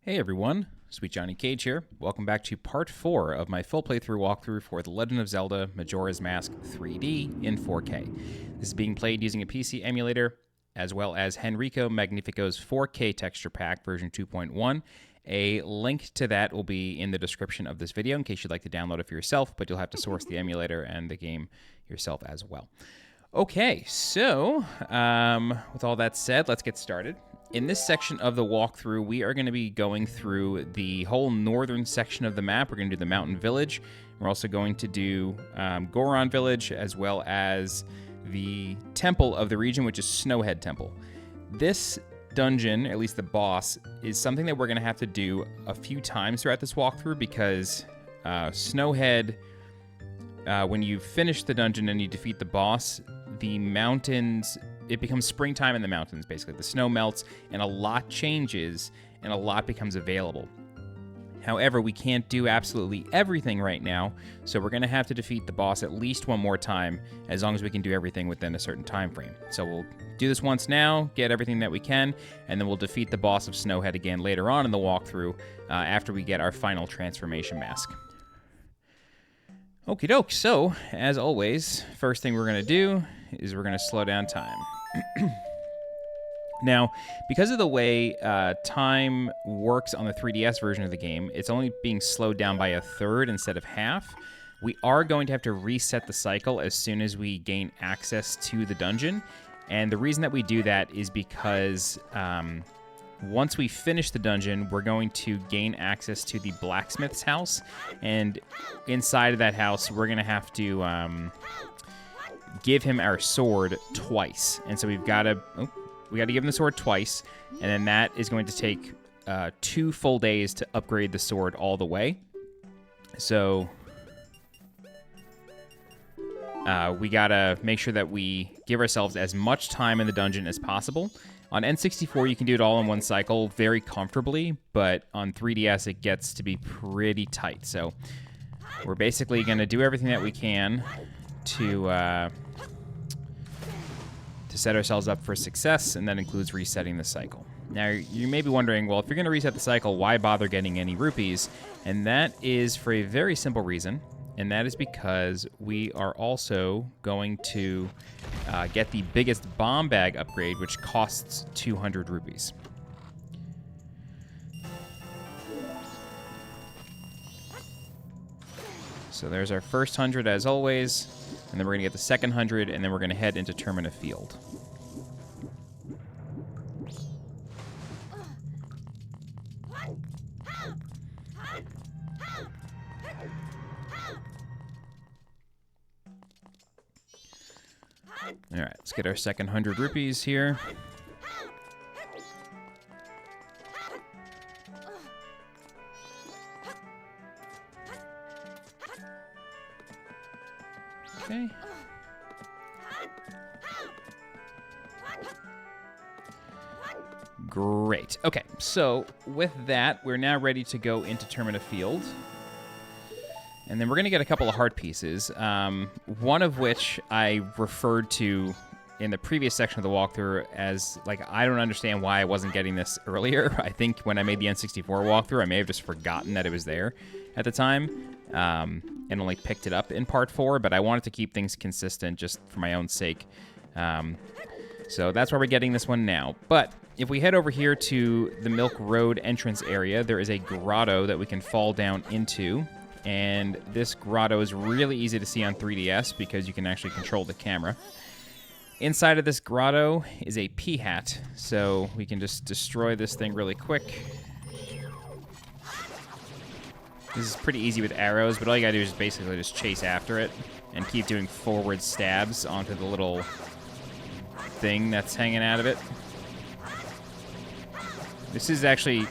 Hey everyone, SweetJohnnyCage here. Welcome back to part 4 of my full playthrough walkthrough for The Legend of Zelda Majora's Mask 3D in 4K. This is being played using a PC emulator, as well as Henrico Magnifico's 4K texture pack version 2.1. A link to that will be in the description of this video in case you'd like to download it for yourself, but you'll have to source the emulator and the game yourself as well. Okay, so with all that said, let's get started. In this section of the walkthrough, we are going to be going through the whole northern section of the map. We're going to do the mountain village. We're also going to do Goron village, as well as the temple of the region, which is Snowhead Temple. This dungeon, at least the boss, is something that we're going to have to do a few times throughout this walkthrough because Snowhead, when you finish the dungeon and you defeat the boss, the mountains, it becomes springtime in the mountains, basically. The snow melts, and a lot changes, and a lot becomes available. However, we can't do absolutely everything right now, so we're going to have to defeat the boss at least one more time, as long as we can do everything within a certain time frame. So we'll do this once now, get everything that we can, and then we'll defeat the boss of Snowhead again later on in the walkthrough, after we get our final transformation mask. Okie doke, so, as always, first thing we're going to do is we're going to slow down time. Now, because of the way time works on the 3DS version of the game, it's only being slowed down by a third instead of half. We are going to have to reset the cycle as soon as we gain access to the dungeon. And the reason that we do that is because once we finish the dungeon, we're going to gain access to the Blacksmith's house. And inside of that house, we're going to have to give him our sword twice. And so we've got to give him the sword twice, and then that is going to take 2 full days to upgrade the sword all the way. So we gotta make sure that we give ourselves as much time in the dungeon as possible. On N64, you can do it all in one cycle very comfortably, but on 3DS, it gets to be pretty tight. So we're basically going to do everything that we can to set ourselves up for success, and that includes resetting the cycle. Now, you may be wondering, well, if you're going to reset the cycle, why bother getting any rupees? And that is for a very simple reason, and that is because we are also going to get the biggest bomb bag upgrade, which costs 200 rupees. So there's our first 100 as always, and then we're going to get the second 100, and then we're going to head into Termina Field. All right, let's get our second 100 rupees here. Okay. Great. Okay, so with that, we're now ready to go into Termina Field. And then we're going to get a couple of heart pieces, one of which I referred to in the previous section of the walkthrough as, like, I don't understand why I wasn't getting this earlier. I think when I made the N64 walkthrough, I may have just forgotten that it was there at the time, and only picked it up in part 4, but I wanted to keep things consistent just for my own sake. So that's why we're getting this one now. But if we head over here to the Milk Road entrance area, there is a grotto that we can fall down into. And this grotto is really easy to see on 3DS because you can actually control the camera. Inside of this grotto is a Peahat, so we can just destroy this thing really quick. This is pretty easy with arrows, but all you gotta do is basically just chase after it and keep doing forward stabs onto the little thing that's hanging out of it. This is actually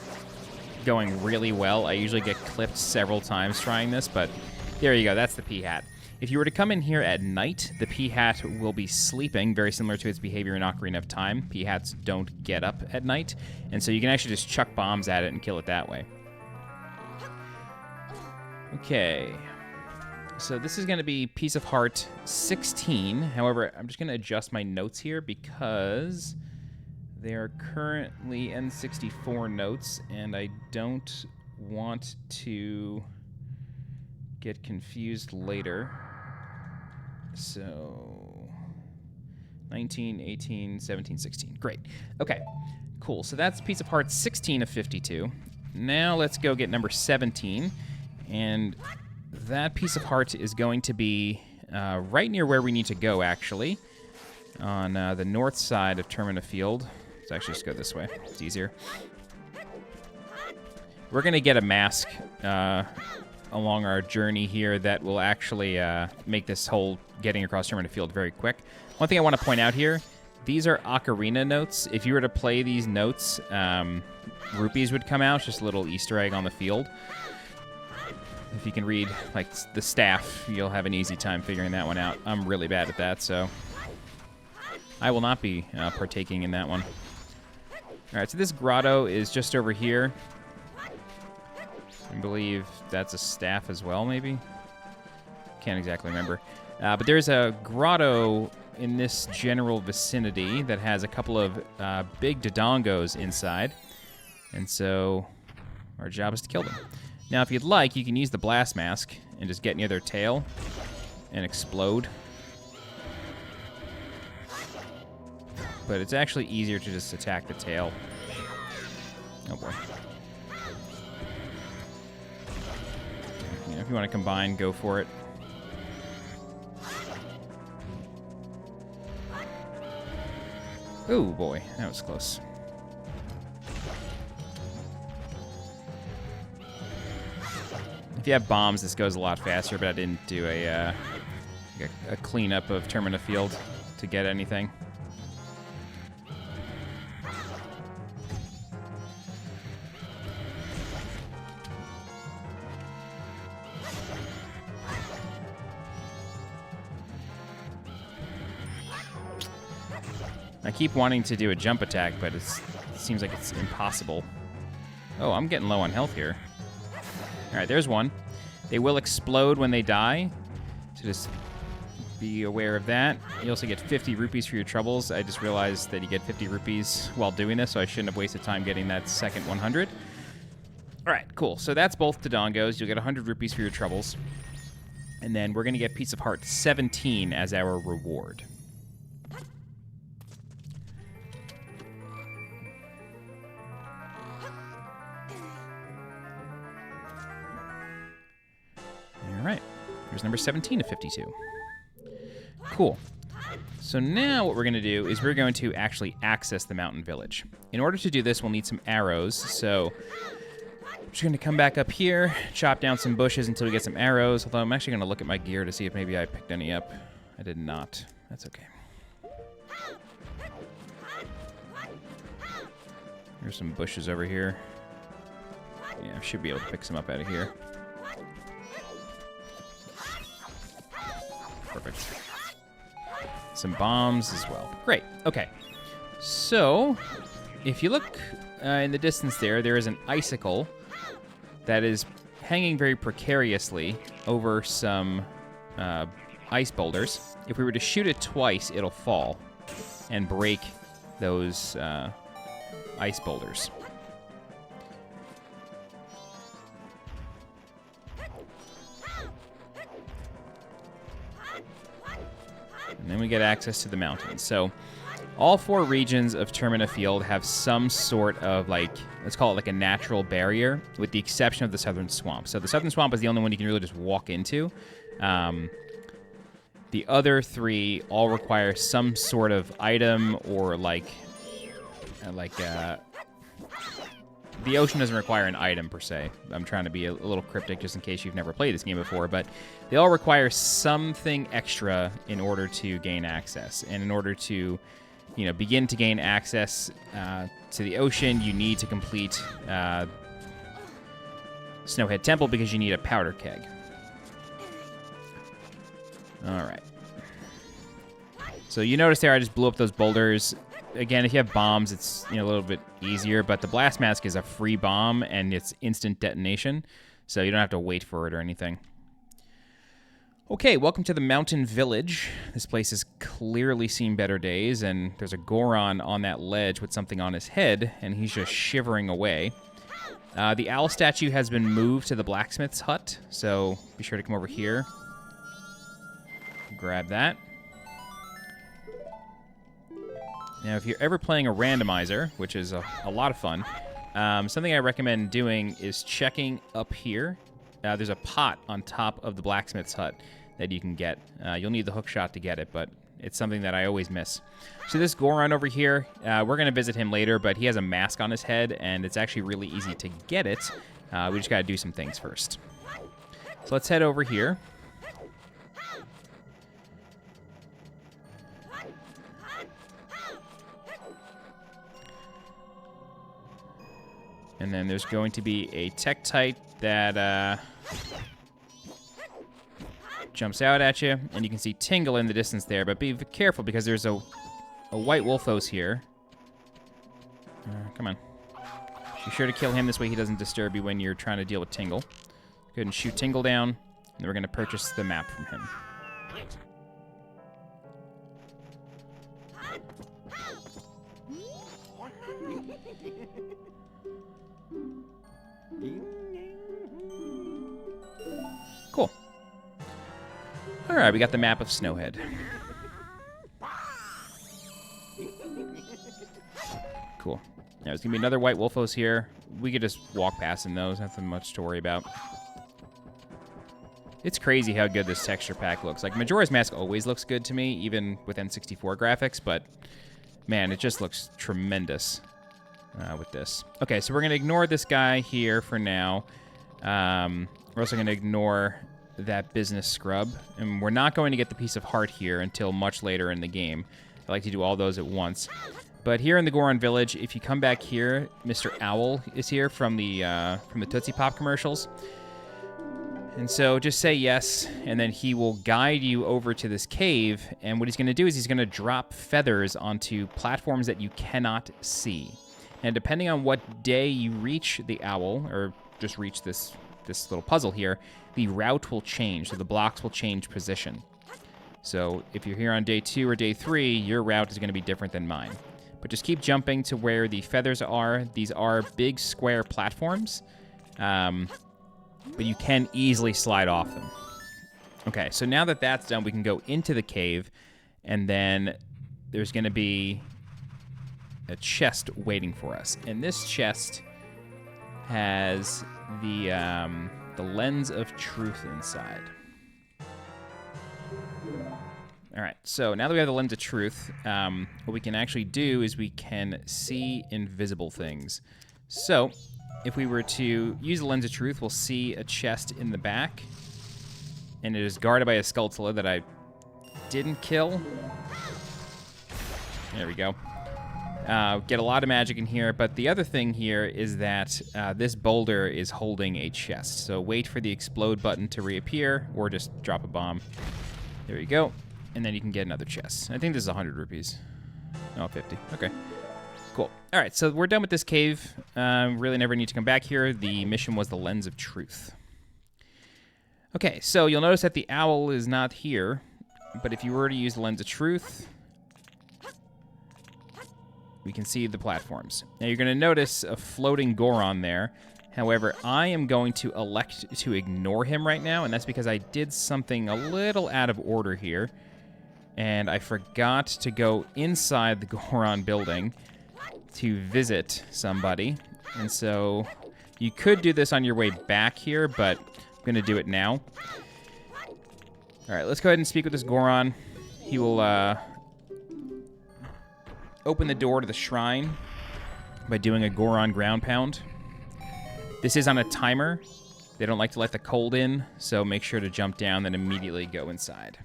going really well. I usually get clipped several times trying this, but there you go. That's the Peahat. If you were to come in here at night, the Peahat will be sleeping, very similar to its behavior in Ocarina of Time. Peahats don't get up at night, and so you can actually just chuck bombs at it and kill it that way. Okay. So this is going to be Piece of Heart 16. However, I'm just going to adjust my notes here because They are currently N64 notes, and I don't want to get confused later. So 19, 18, 17, 16. Great. Okay, cool. So that's Piece of Heart 16 of 52. Now let's go get number 17. And that Piece of Heart is going to be right near where we need to go, actually. On the north side of Termina Field. Let's actually just go this way. It's easier. We're going to get a mask along our journey here that will actually make this whole getting across Termina Field very quick. One thing I want to point out here, these are ocarina notes. If you were to play these notes, rupees would come out. Just a little Easter egg on the field. If you can read like the staff, you'll have an easy time figuring that one out. I'm really bad at that, so I will not be partaking in that one. All right, so this grotto is just over here. I believe that's a staff as well, maybe? Can't exactly remember. But there's a grotto in this general vicinity that has a couple of big Dodongos inside. And so our job is to kill them. Now, if you'd like, you can use the blast mask and just get near their tail and explode. But it's actually easier to just attack the tail. Oh boy. If you want to combine, go for it. Oh boy, that was close. If you have bombs, this goes a lot faster, but I didn't do a cleanup of Termina Field to get anything. I keep wanting to do a jump attack, but it seems like it's impossible. Oh, I'm getting low on health here. All right, there's one. They will explode when they die, so just be aware of that. You also get 50 rupees for your troubles. I just realized that you get 50 rupees while doing this, so I shouldn't have wasted time getting that second 100. All right, cool. So that's both Dodongos. You'll get 100 rupees for your troubles. And then we're going to get Piece of Heart 17 as our reward. All right, here's number 17 of 52. Cool. So now what we're going to do is we're going to actually access the mountain village. In order to do this, we'll need some arrows. So I'm just going to come back up here, chop down some bushes until we get some arrows. Although I'm actually going to look at my gear to see if maybe I picked any up. I did not. That's okay. There's some bushes over here. Yeah, I should be able to pick some up out of here. Perfect. Some bombs as well. Great. Okay. So, if you look in the distance there is an icicle that is hanging very precariously over some ice boulders. If we were to shoot it twice, it'll fall and break those ice boulders. And then we get access to the mountains. So all four regions of Termina Field have some sort of, like, let's call it like a natural barrier, with the exception of the Southern Swamp. So the Southern Swamp is the only one you can really just walk into. The other three all require some sort of item or the ocean doesn't require an item per se. I'm trying to be a little cryptic just in case you've never played this game before, but they all require something extra in order to gain access. And in order to, begin to gain access to the ocean, you need to complete Snowhead Temple because you need a powder keg. All right. So you notice there I just blew up those boulders. Again, if you have bombs, it's a little bit easier, but the blast mask is a free bomb and it's instant detonation, so you don't have to wait for it or anything. Okay, welcome to the Mountain Village. This place has clearly seen better days, and there's a Goron on that ledge with something on his head, and he's just shivering away. The owl statue has been moved to the blacksmith's hut, so be sure to come over here. Grab that. Now, if you're ever playing a randomizer, which is a lot of fun, something I recommend doing is checking up here. There's a pot on top of the blacksmith's hut that you can get. You'll need the hook shot to get it, but it's something that I always miss. So this Goron over here, we're going to visit him later, but he has a mask on his head, and it's actually really easy to get it. We just got to do some things first. So let's head over here. And then there's going to be a Tektite that jumps out at you, and you can see Tingle in the distance there, but be careful because there's a white Wolfos here. Come on. Be sure to kill him, this way he doesn't disturb you when you're trying to deal with Tingle. Go ahead and shoot Tingle down, and then we're going to purchase the map from him. Cool. Alright, we got the map of Snowhead. Cool. Now, there's going to be another white Wolfos here. We could just walk past in those. Nothing much to worry about. It's crazy how good this texture pack looks. Like, Majora's Mask always looks good to me, even with N64 graphics, but, man, it just looks tremendous with this. Okay, so we're going to ignore this guy here for now. We're also going to ignore that business scrub, and we're not going to get the piece of heart here until much later in the game. I like to do all those at once. But here in the Goron Village, if you come back here, Mr. Owl is here from the Tootsie Pop commercials. And so just say yes, and then he will guide you over to this cave, and what he's going to do is he's going to drop feathers onto platforms that you cannot see. And depending on what day you reach the owl, or just reach this little puzzle here, the route will change, so the blocks will change position. So if you're here on day 2 or day 3, your route is going to be different than mine. But just keep jumping to where the feathers are. These are big square platforms, but you can easily slide off them. Okay, so now that that's done, we can go into the cave, and then there's going to be a chest waiting for us. And this chest has the lens of truth inside. All right, so now that we have the lens of truth, what we can actually do is we can see invisible things. So if we were to use the lens of truth, we'll see a chest in the back, and it is guarded by a Skulltula that I didn't kill. There we go. Get a lot of magic in here, but the other thing here is that this boulder is holding a chest. So wait for the explode button to reappear, or just drop a bomb. There you go. And then you can get another chest. I think this is 100 rupees. No, 50. Okay. Cool. All right, so we're done with this cave. Really never need to come back here. The mission was the Lens of Truth. Okay, so you'll notice that the owl is not here, but if you were to use the Lens of Truth, we can see the platforms. Now you're going to notice a floating Goron there. However, I am going to elect to ignore him right now, and that's because I did something a little out of order here. And I forgot to go inside the Goron building to visit somebody. And so you could do this on your way back here, but I'm going to do it now. All right, let's go ahead and speak with this Goron. He will open the door to the shrine by doing a Goron ground pound. This is on a timer. They don't like to let the cold in, so make sure to jump down, then immediately go inside.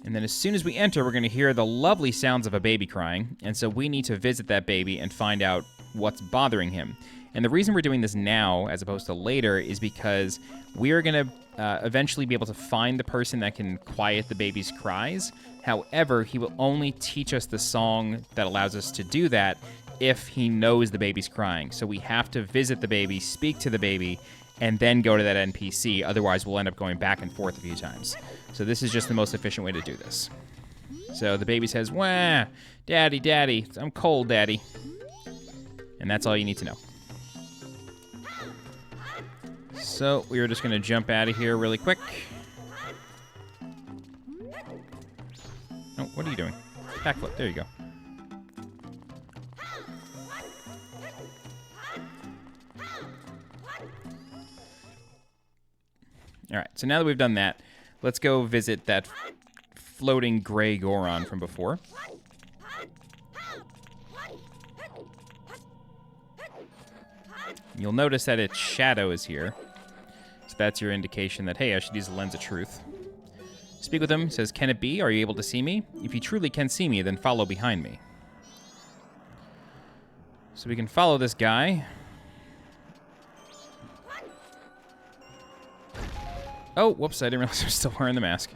And then as soon as we enter, we're going to hear the lovely sounds of a baby crying, and so we need to visit that baby and find out what's bothering him. And the reason we're doing this now, as opposed to later, is because we are going to eventually be able to find the person that can quiet the baby's cries. However, he will only teach us the song that allows us to do that if he knows the baby's crying. So we have to visit the baby, speak to the baby, and then go to that NPC. Otherwise, we'll end up going back and forth a few times. So this is just the most efficient way to do this. So the baby says, "Wah, Daddy, Daddy, I'm cold, Daddy." And that's all you need to know. So we are just going to jump out of here really quick. Oh, what are you doing? Backflip. There you go. All right, so now that we've done that, let's go visit that floating gray Goron from before. You'll notice that its shadow is here. So that's your indication that, hey, I should use the Lens of Truth. Speak with him. He says, "Can it be? Are you able to see me? If you truly can see me, then follow behind me." So we can follow this guy. Oh, whoops, I didn't realize I was still wearing the mask.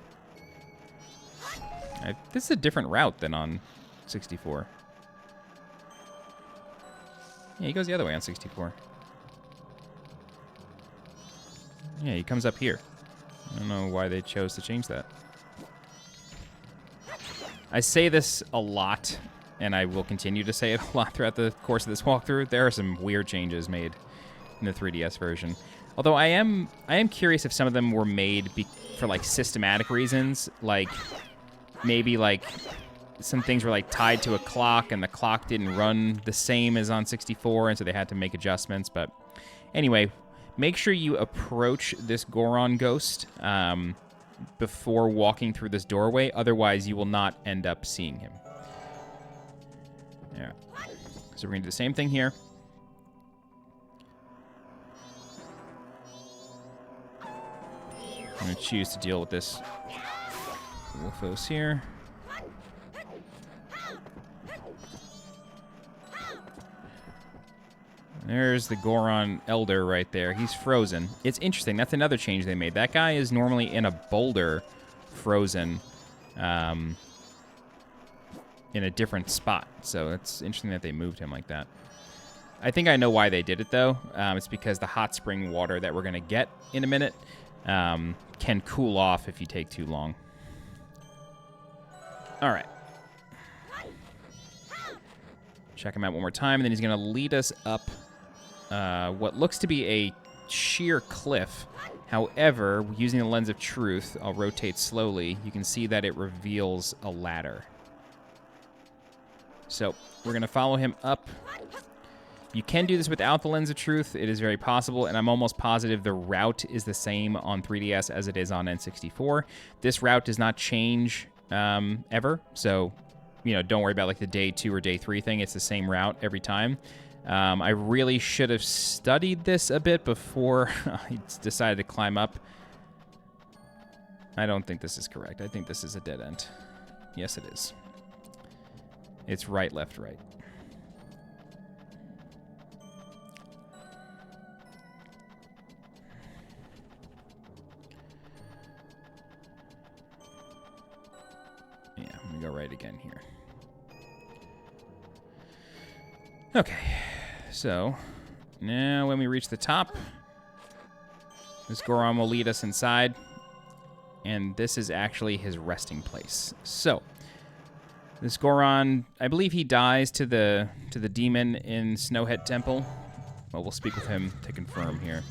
This is a different route than on 64. Yeah, he goes the other way on 64. Yeah, he comes up here. I don't know why they chose to change that. I say this a lot, and I will continue to say it a lot throughout the course of this walkthrough. There are some weird changes made in the 3DS version. Although I am curious if some of them were made for like systematic reasons, like maybe like some things were like tied to a clock and the clock didn't run the same as on 64, and so they had to make adjustments. But anyway, make sure you approach this Goron ghost before walking through this doorway, otherwise you will not end up seeing him. Yeah. So we're gonna do the same thing here. I'm going to choose to deal with this Wolfos here. There's the Goron Elder right there. He's frozen. It's interesting. That's another change they made. That guy is normally in a boulder frozen in a different spot. So it's interesting that they moved him like that. I think I know why they did it, though. It's because the hot spring water that we're going to get in a minute can cool off if you take too long. All right. Check him out one more time, and then he's going to lead us up what looks to be a sheer cliff. However, using the Lens of Truth, I'll rotate slowly. You can see that it reveals a ladder. So we're going to follow him up. You can do this without the Lens of Truth. It is very possible, and I'm almost positive the route is the same on 3DS as it is on N64. This route does not change ever, so don't worry about like the day 2 or day 3 thing. It's the same route every time. I really should have studied this a bit before I decided to climb up. I don't think this is correct. I think this is a dead end. Yes, it is. It's right, left, right. Yeah, I'm going to go right again here. Okay, so now when we reach the top, this Goron will lead us inside, and this is actually his resting place. So this Goron, I believe he dies to the demon in Snowhead Temple. Well, we'll speak with him to confirm here.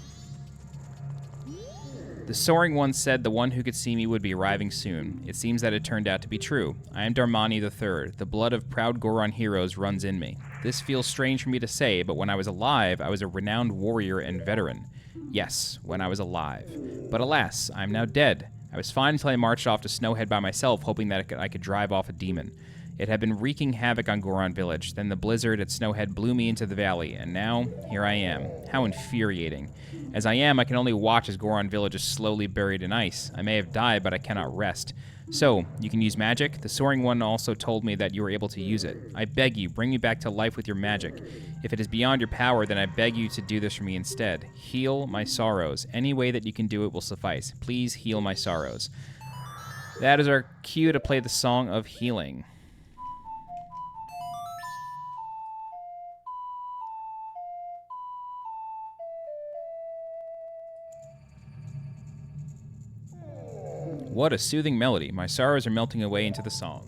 The Soaring One said the one who could see me would be arriving soon. It seems that it turned out to be true. I am Darmani III. The blood of proud Goron heroes runs in me. This feels strange for me to say, but when I was alive, I was a renowned warrior and veteran. Yes, when I was alive. But alas, I am now dead. I was fine until I marched off to Snowhead by myself, hoping that I could drive off a demon. It had been wreaking havoc on Goron Village. Then the blizzard at Snowhead blew me into the valley, and now, here I am. How infuriating. As I am, I can only watch as Goron Village is slowly buried in ice. I may have died, but I cannot rest. So, you can use magic? The Soaring One also told me that you were able to use it. I beg you, bring me back to life with your magic. If it is beyond your power, then I beg you to do this for me instead. Heal my sorrows. Any way that you can do it will suffice. Please heal my sorrows. That is our cue to play the Song of Healing. What a soothing melody. My sorrows are melting away into the song.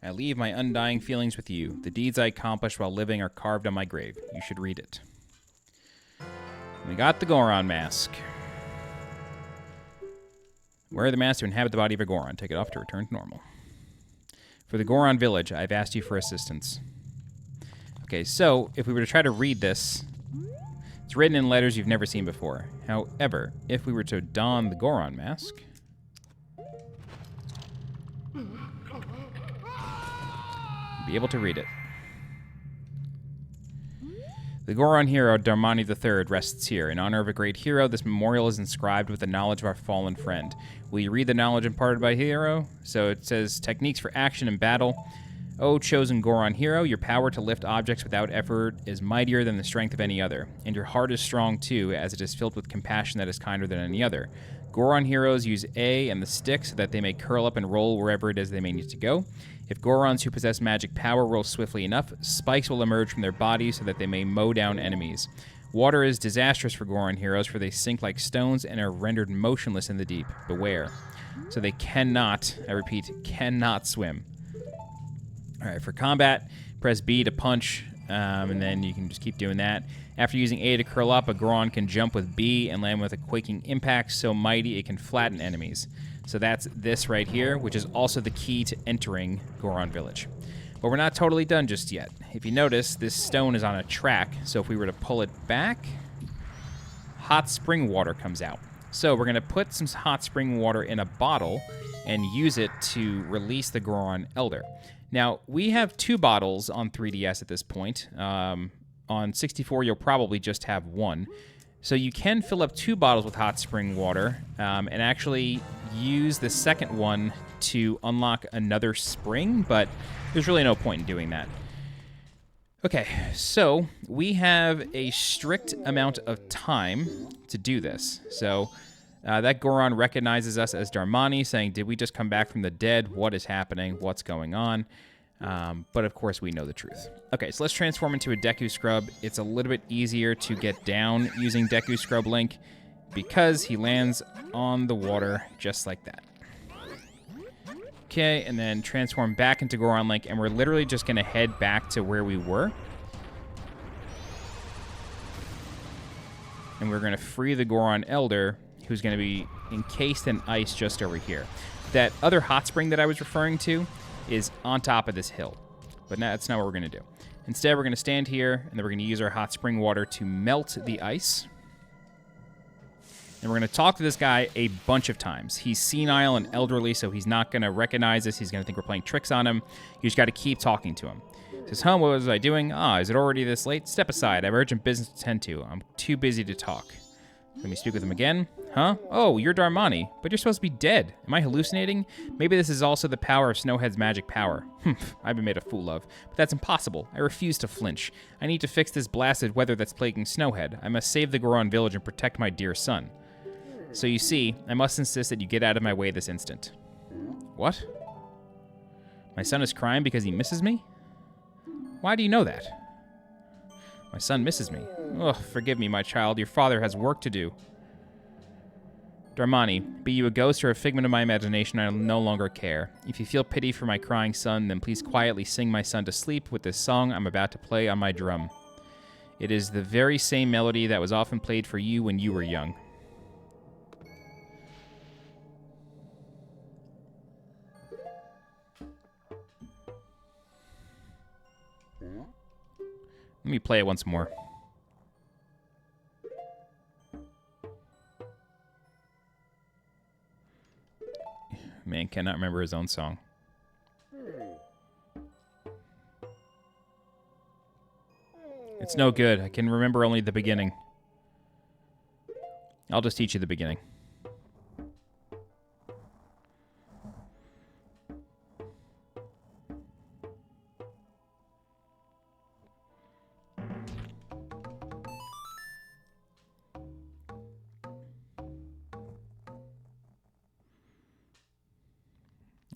I leave my undying feelings with you. The deeds I accomplished while living are carved on my grave. You should read it. We got the Goron mask. Wear the mask to inhabit the body of a Goron. Take it off to return to normal. For the Goron village, I've asked you for assistance. Okay, so if we were to try to read this, it's written in letters you've never seen before. However, if we were to don the Goron mask, be able to read it. The Goron hero Darmani III rests here. In honor of a great hero, this memorial is inscribed with the knowledge of our fallen friend. Will you read the knowledge imparted by hero? So it says, techniques for action and battle. O chosen Goron hero, your power to lift objects without effort is mightier than the strength of any other. And your heart is strong too, as it is filled with compassion that is kinder than any other. Goron heroes use A and the stick so that they may curl up and roll wherever it is they may need to go. If Gorons who possess magic power roll swiftly enough, spikes will emerge from their bodies so that they may mow down enemies. Water is disastrous for Goron heroes, for they sink like stones and are rendered motionless in the deep. Beware. So they cannot, I repeat, cannot swim. All right, for combat, press B to punch, and then you can just keep doing that. After using A to curl up, a Goron can jump with B and land with a quaking impact so mighty it can flatten enemies. So that's this right here, which is also the key to entering Goron Village. But we're not totally done just yet. If you notice, this stone is on a track, so if we were to pull it back, hot spring water comes out. So we're going to put some hot spring water in a bottle and use it to release the Goron Elder. Now, we have 2 bottles on 3DS at this point. On 64, you'll probably just have 1. So you can fill up 2 bottles with hot spring water and actually use the second one to unlock another spring, but there's really no point in doing that. Okay, so we have a strict amount of time to do this. So that Goron recognizes us as Darmani, saying, did we just come back from the dead? What is happening? What's going on? But of course we know the truth. Okay, so let's transform into a Deku Scrub. It's a little bit easier to get down using Deku Scrub Link because he lands on the water just like that. Okay, and then transform back into Goron Link, and we're literally just going to head back to where we were. And we're going to free the Goron Elder, who's going to be encased in ice just over here. That other hot spring that I was referring to is on top of this hill. But that's not what we're going to do. Instead, we're going to stand here, and then we're going to use our hot spring water to melt the ice. And we're going to talk to this guy a bunch of times. He's senile and elderly, so he's not going to recognize us. He's going to think we're playing tricks on him. You just got to keep talking to him. He says, what was I doing? Is it already this late? Step aside. I have urgent business to tend to. I'm too busy to talk. Let me speak with him again. Huh? Oh, you're Darmani, but you're supposed to be dead. Am I hallucinating? Maybe this is also the power of Snowhead's magic power. I've been made a fool of. But that's impossible. I refuse to flinch. I need to fix this blasted weather that's plaguing Snowhead. I must save the Goron village and protect my dear son. So you see, I must insist that you get out of my way this instant. What? My son is crying because he misses me? Why do you know that? My son misses me. Ugh, forgive me, my child. Your father has work to do. Darmani, be you a ghost or a figment of my imagination, I no longer care. If you feel pity for my crying son, then please quietly sing my son to sleep with this song I'm about to play on my drum. It is the very same melody that was often played for you when you were young. Let me play it once more. Man cannot remember his own song. It's no good. I can remember only the beginning. I'll just teach you the beginning.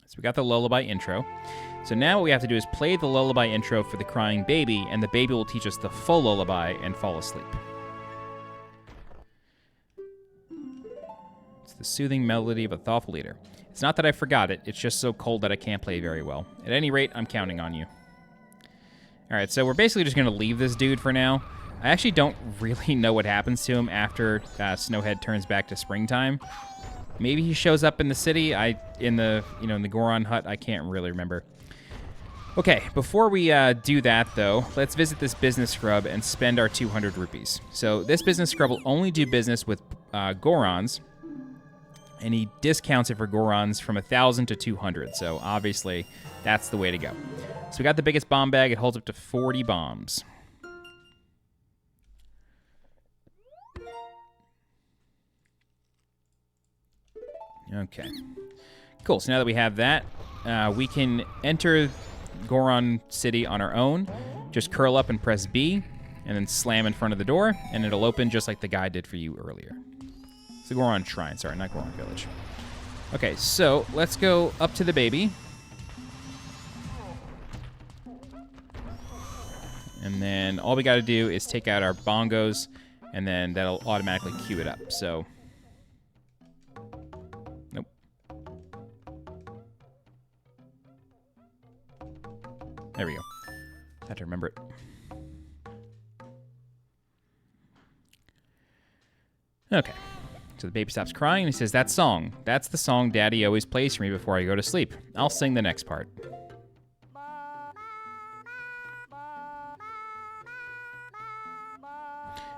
So we got the lullaby intro. So now what we have to do is play the lullaby intro for the crying baby, and the baby will teach us the full lullaby and fall asleep. It's the soothing melody of a thoughtful leader. It's not that I forgot it, it's just so cold that I can't play very well. At any rate, I'm counting on you. Alright, so we're basically just going to leave this dude for now. I actually don't really know what happens to him after Snowhead turns back to springtime. Maybe he shows up in the city. In the Goron hut. I can't really remember. Okay, before we do that though, let's visit this business scrub and spend our 200 rupees. So this business scrub will only do business with Gorons, and he discounts it for Gorons from 1,000 to 200. So obviously, that's the way to go. So we got the biggest bomb bag. It holds up to 40 bombs. Okay. Cool. So now that we have that, we can enter Goron City on our own. Just curl up and press B, and then slam in front of the door, and it'll open just like the guy did for you earlier. It's the Goron Shrine. Sorry, not Goron Village. Okay, so let's go up to the baby. And then all we got to do is take out our bongos, and then that'll automatically queue it up. So... there we go. Had to remember it. Okay. So the baby stops crying and he says, "That song. That's the song Daddy always plays for me before I go to sleep. I'll sing the next part."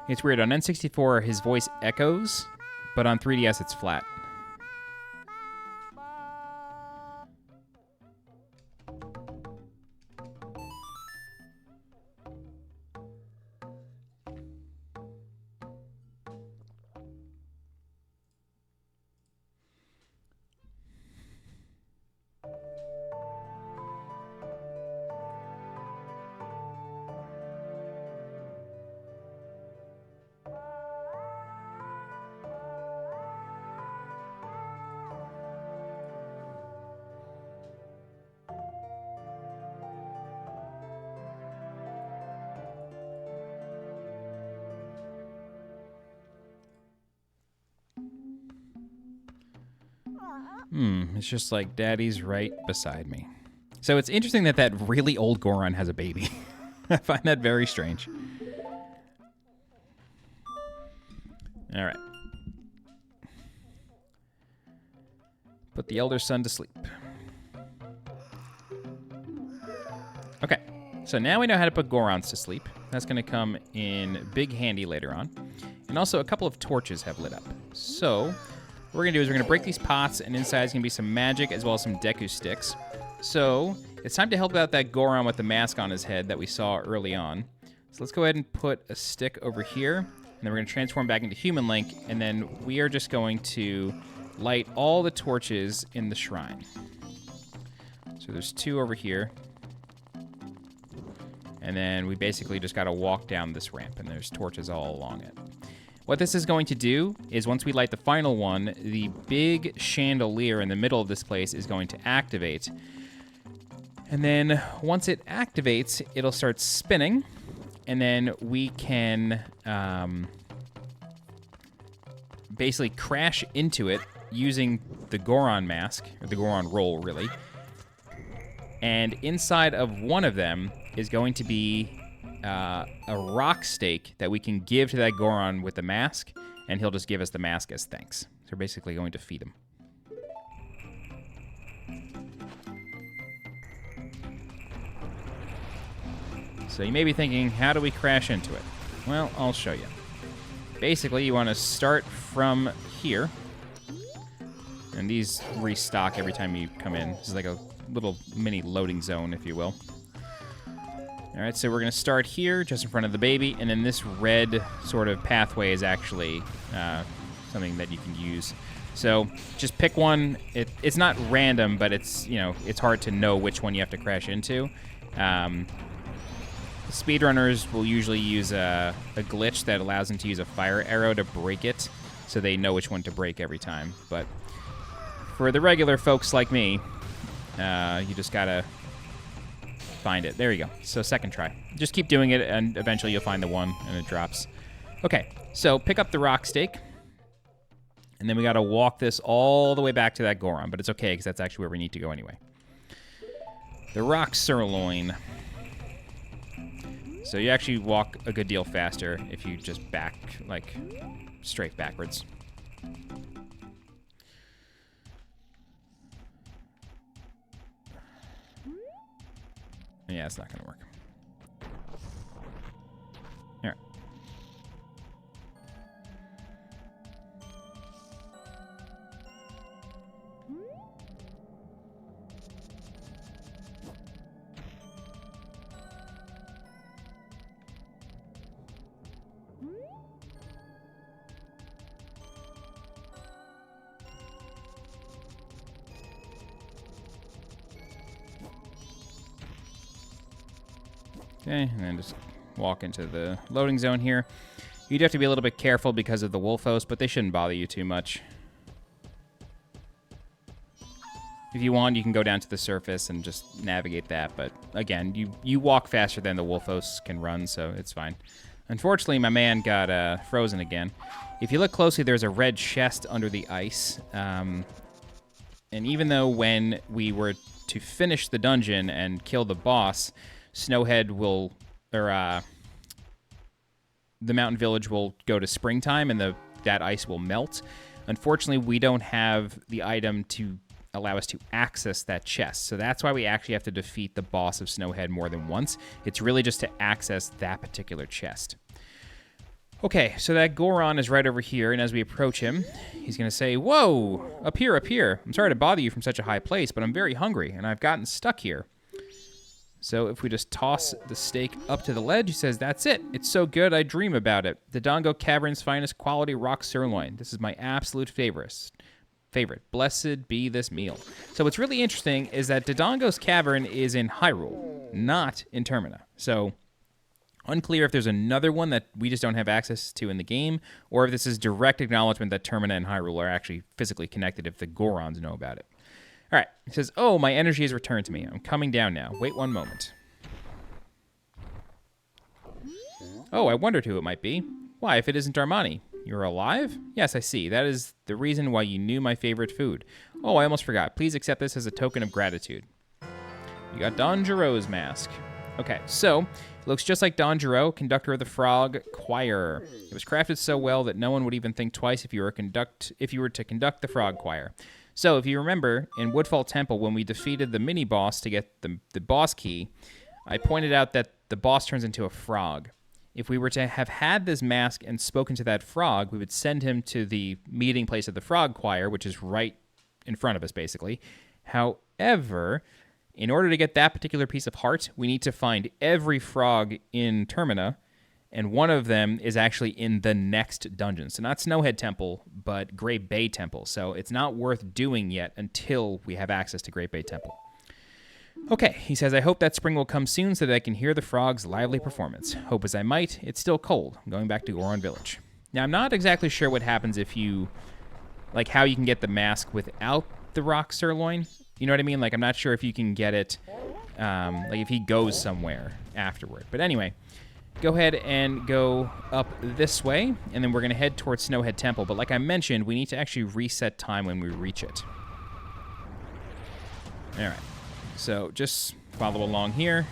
It's weird. On N64, his voice echoes, but on 3DS, it's flat. It's just like Daddy's right beside me. So it's interesting that that really old Goron has a baby. I find that very strange. All right. Put the elder son to sleep. Okay. So now we know how to put Gorons to sleep. That's going to come in big handy later on. And also a couple of torches have lit up. So... what we're going to do is we're going to break these pots, and inside is going to be some magic as well as some Deku sticks. So it's time to help out that Goron with the mask on his head that we saw early on. So let's go ahead and put a stick over here, and then we're going to transform back into Human Link, and then we are just going to light all the torches in the shrine. So there's 2 over here. And then we basically just got to walk down this ramp, and there's torches all along it. What this is going to do is once we light the final one, the big chandelier in the middle of this place is going to activate. And then once it activates, it'll start spinning. And then we can basically crash into it using the Goron mask, or the Goron roll, really. And inside of one of them is going to be a rock stake that we can give to that Goron with the mask, and he'll just give us the mask as thanks. So we're basically going to feed him. So you may be thinking, how do we crash into it? Well, I'll show you. Basically, you want to start from here, And these restock every time you come in. This is like a little mini loading zone, if you will. All right, so we're going to start here, just in front of the baby, and then this red sort of pathway is actually something that you can use. So just pick one. It's not random, but it's, you know, it's hard to know which one you have to crash into. Speedrunners will usually use a glitch that allows them to use a fire arrow to break it, so they know which one to break every time. But for the regular folks like me, you just gotta find it. There you go. So second try. Just keep doing it, and eventually you'll find the one, and it drops. Okay, so pick up the rock stake, and then we gotta walk this all the way back to that Goron, but it's okay, because that's actually where we need to go anyway. The rock sirloin. So you actually walk a good deal faster if you just back, like, straight backwards. Yeah, it's not going to work. Here. Okay, and then just walk into the loading zone here. You'd have to be a little bit careful because of the wolf host, but they shouldn't bother you too much. If you want, you can go down to the surface and just navigate that, but again, you walk faster than the wolf hosts can run, so it's fine. Unfortunately, my man got frozen again. If you look closely, there's a red chest under the ice, and even though when we were to finish the dungeon and kill the boss, Snowhead will, or the mountain village will go to springtime, and that ice will melt. Unfortunately, we don't have the item to allow us to access that chest, so that's why we actually have to defeat the boss of Snowhead more than once. It's really just to access that particular chest. Okay, so that Goron is right over here, and as we approach him, he's going to say, "Whoa, up here, up here. I'm sorry to bother you from such a high place, but I'm very hungry, and I've gotten stuck here." So if we just toss the steak up to the ledge, he says, "That's it. It's so good, I dream about it. The Dodongo Cavern's finest quality rock sirloin. This is my absolute favorite. Blessed be this meal." So what's really interesting is that Dodongo's Cavern is in Hyrule, not in Termina. So unclear if there's another one that we just don't have access to in the game, or if this is direct acknowledgement that Termina and Hyrule are actually physically connected if the Gorons know about it. All right, it says, "Oh, my energy has returned to me. I'm coming down now. Wait one moment." Oh, I wondered who it might be. Why, if it isn't Darmani. You're alive? Yes, I see. That is the reason why you knew my favorite food. Oh, I almost forgot. Please accept this as a token of gratitude. You got Don Gero's mask. Okay, so it looks just like Don Gero, conductor of the Frog Choir. It was crafted so well that no one would even think twice if you were to conduct the Frog Choir. So, if you remember, in Woodfall Temple, when we defeated the mini-boss to get the boss key, I pointed out that the boss turns into a frog. If we were to have had this mask and spoken to that frog, we would send him to the meeting place of the Frog Choir, which is right in front of us, basically. However, in order to get that particular piece of heart, we need to find every frog in Termina, and one of them is actually in the next dungeon. So not Snowhead Temple, but Great Bay Temple. So it's not worth doing yet until we have access to Great Bay Temple. Okay, he says, "I hope that spring will come soon so that I can hear the frog's lively performance. Hope as I might, it's still cold. I'm going back to Goron Village." Now, I'm not exactly sure what happens if you, like, how you can get the mask without the rock sirloin. You know what I mean? Like, I'm not sure if you can get it, like, if he goes somewhere afterward. But anyway, go ahead and go up this way, and then we're going to head towards Snowhead Temple. But like I mentioned, we need to actually reset time when we reach it. All right. So just follow along here.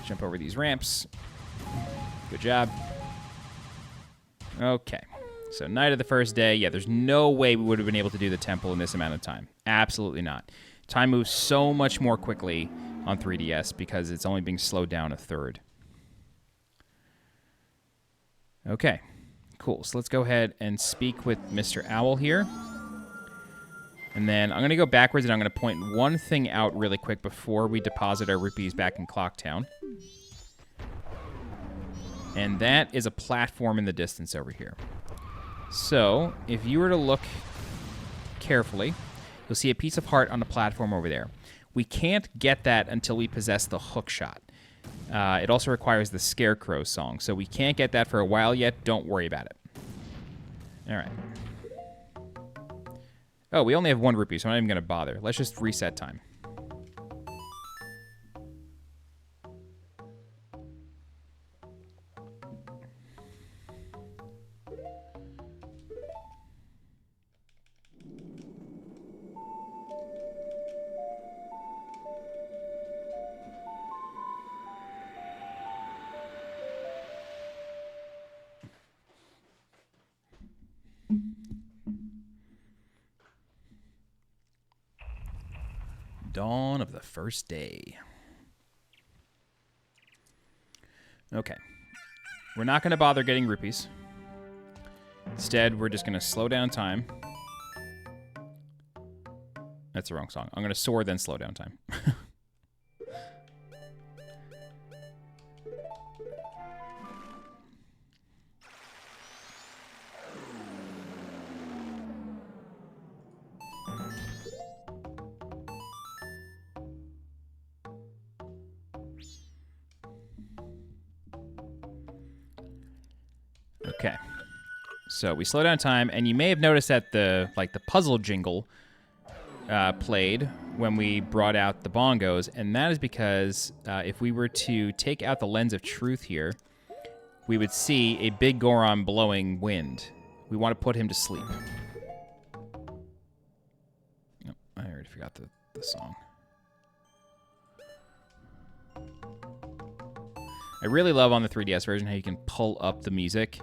Jump over these ramps. Good job. Okay. So night of the first day. Yeah, there's no way we would have been able to do the temple in this amount of time. Absolutely not. Time moves so much more quickly on 3DS because it's only being slowed down a third. Okay. cool. So let's go ahead and speak with Mr. Owl here. And then I'm going to go backwards, and I'm going to point one thing out really quick before we deposit our rupees back in Clocktown. And that is a platform in the distance over here. So if you were to look carefully, you'll see a piece of heart on the platform over there. We can't get that until we possess the hook shot. It also requires the Scarecrow song, so we can't get that for a while yet. Don't worry about it. All right. Oh, we only have 1 rupee, so I'm not even going to bother. Let's just reset time. Dawn of the first day. Okay. We're not going to bother getting rupees. Instead, we're just going to slow down time. That's the wrong song. I'm going to soar, then slow down time. Okay, so we slow down time, and you may have noticed that the puzzle jingle played when we brought out the bongos, and that is because if we were to take out the lens of truth here, we would see a big Goron blowing wind. We want to put him to sleep. Oh, I already forgot the song. I really love on the 3DS version how you can pull up the music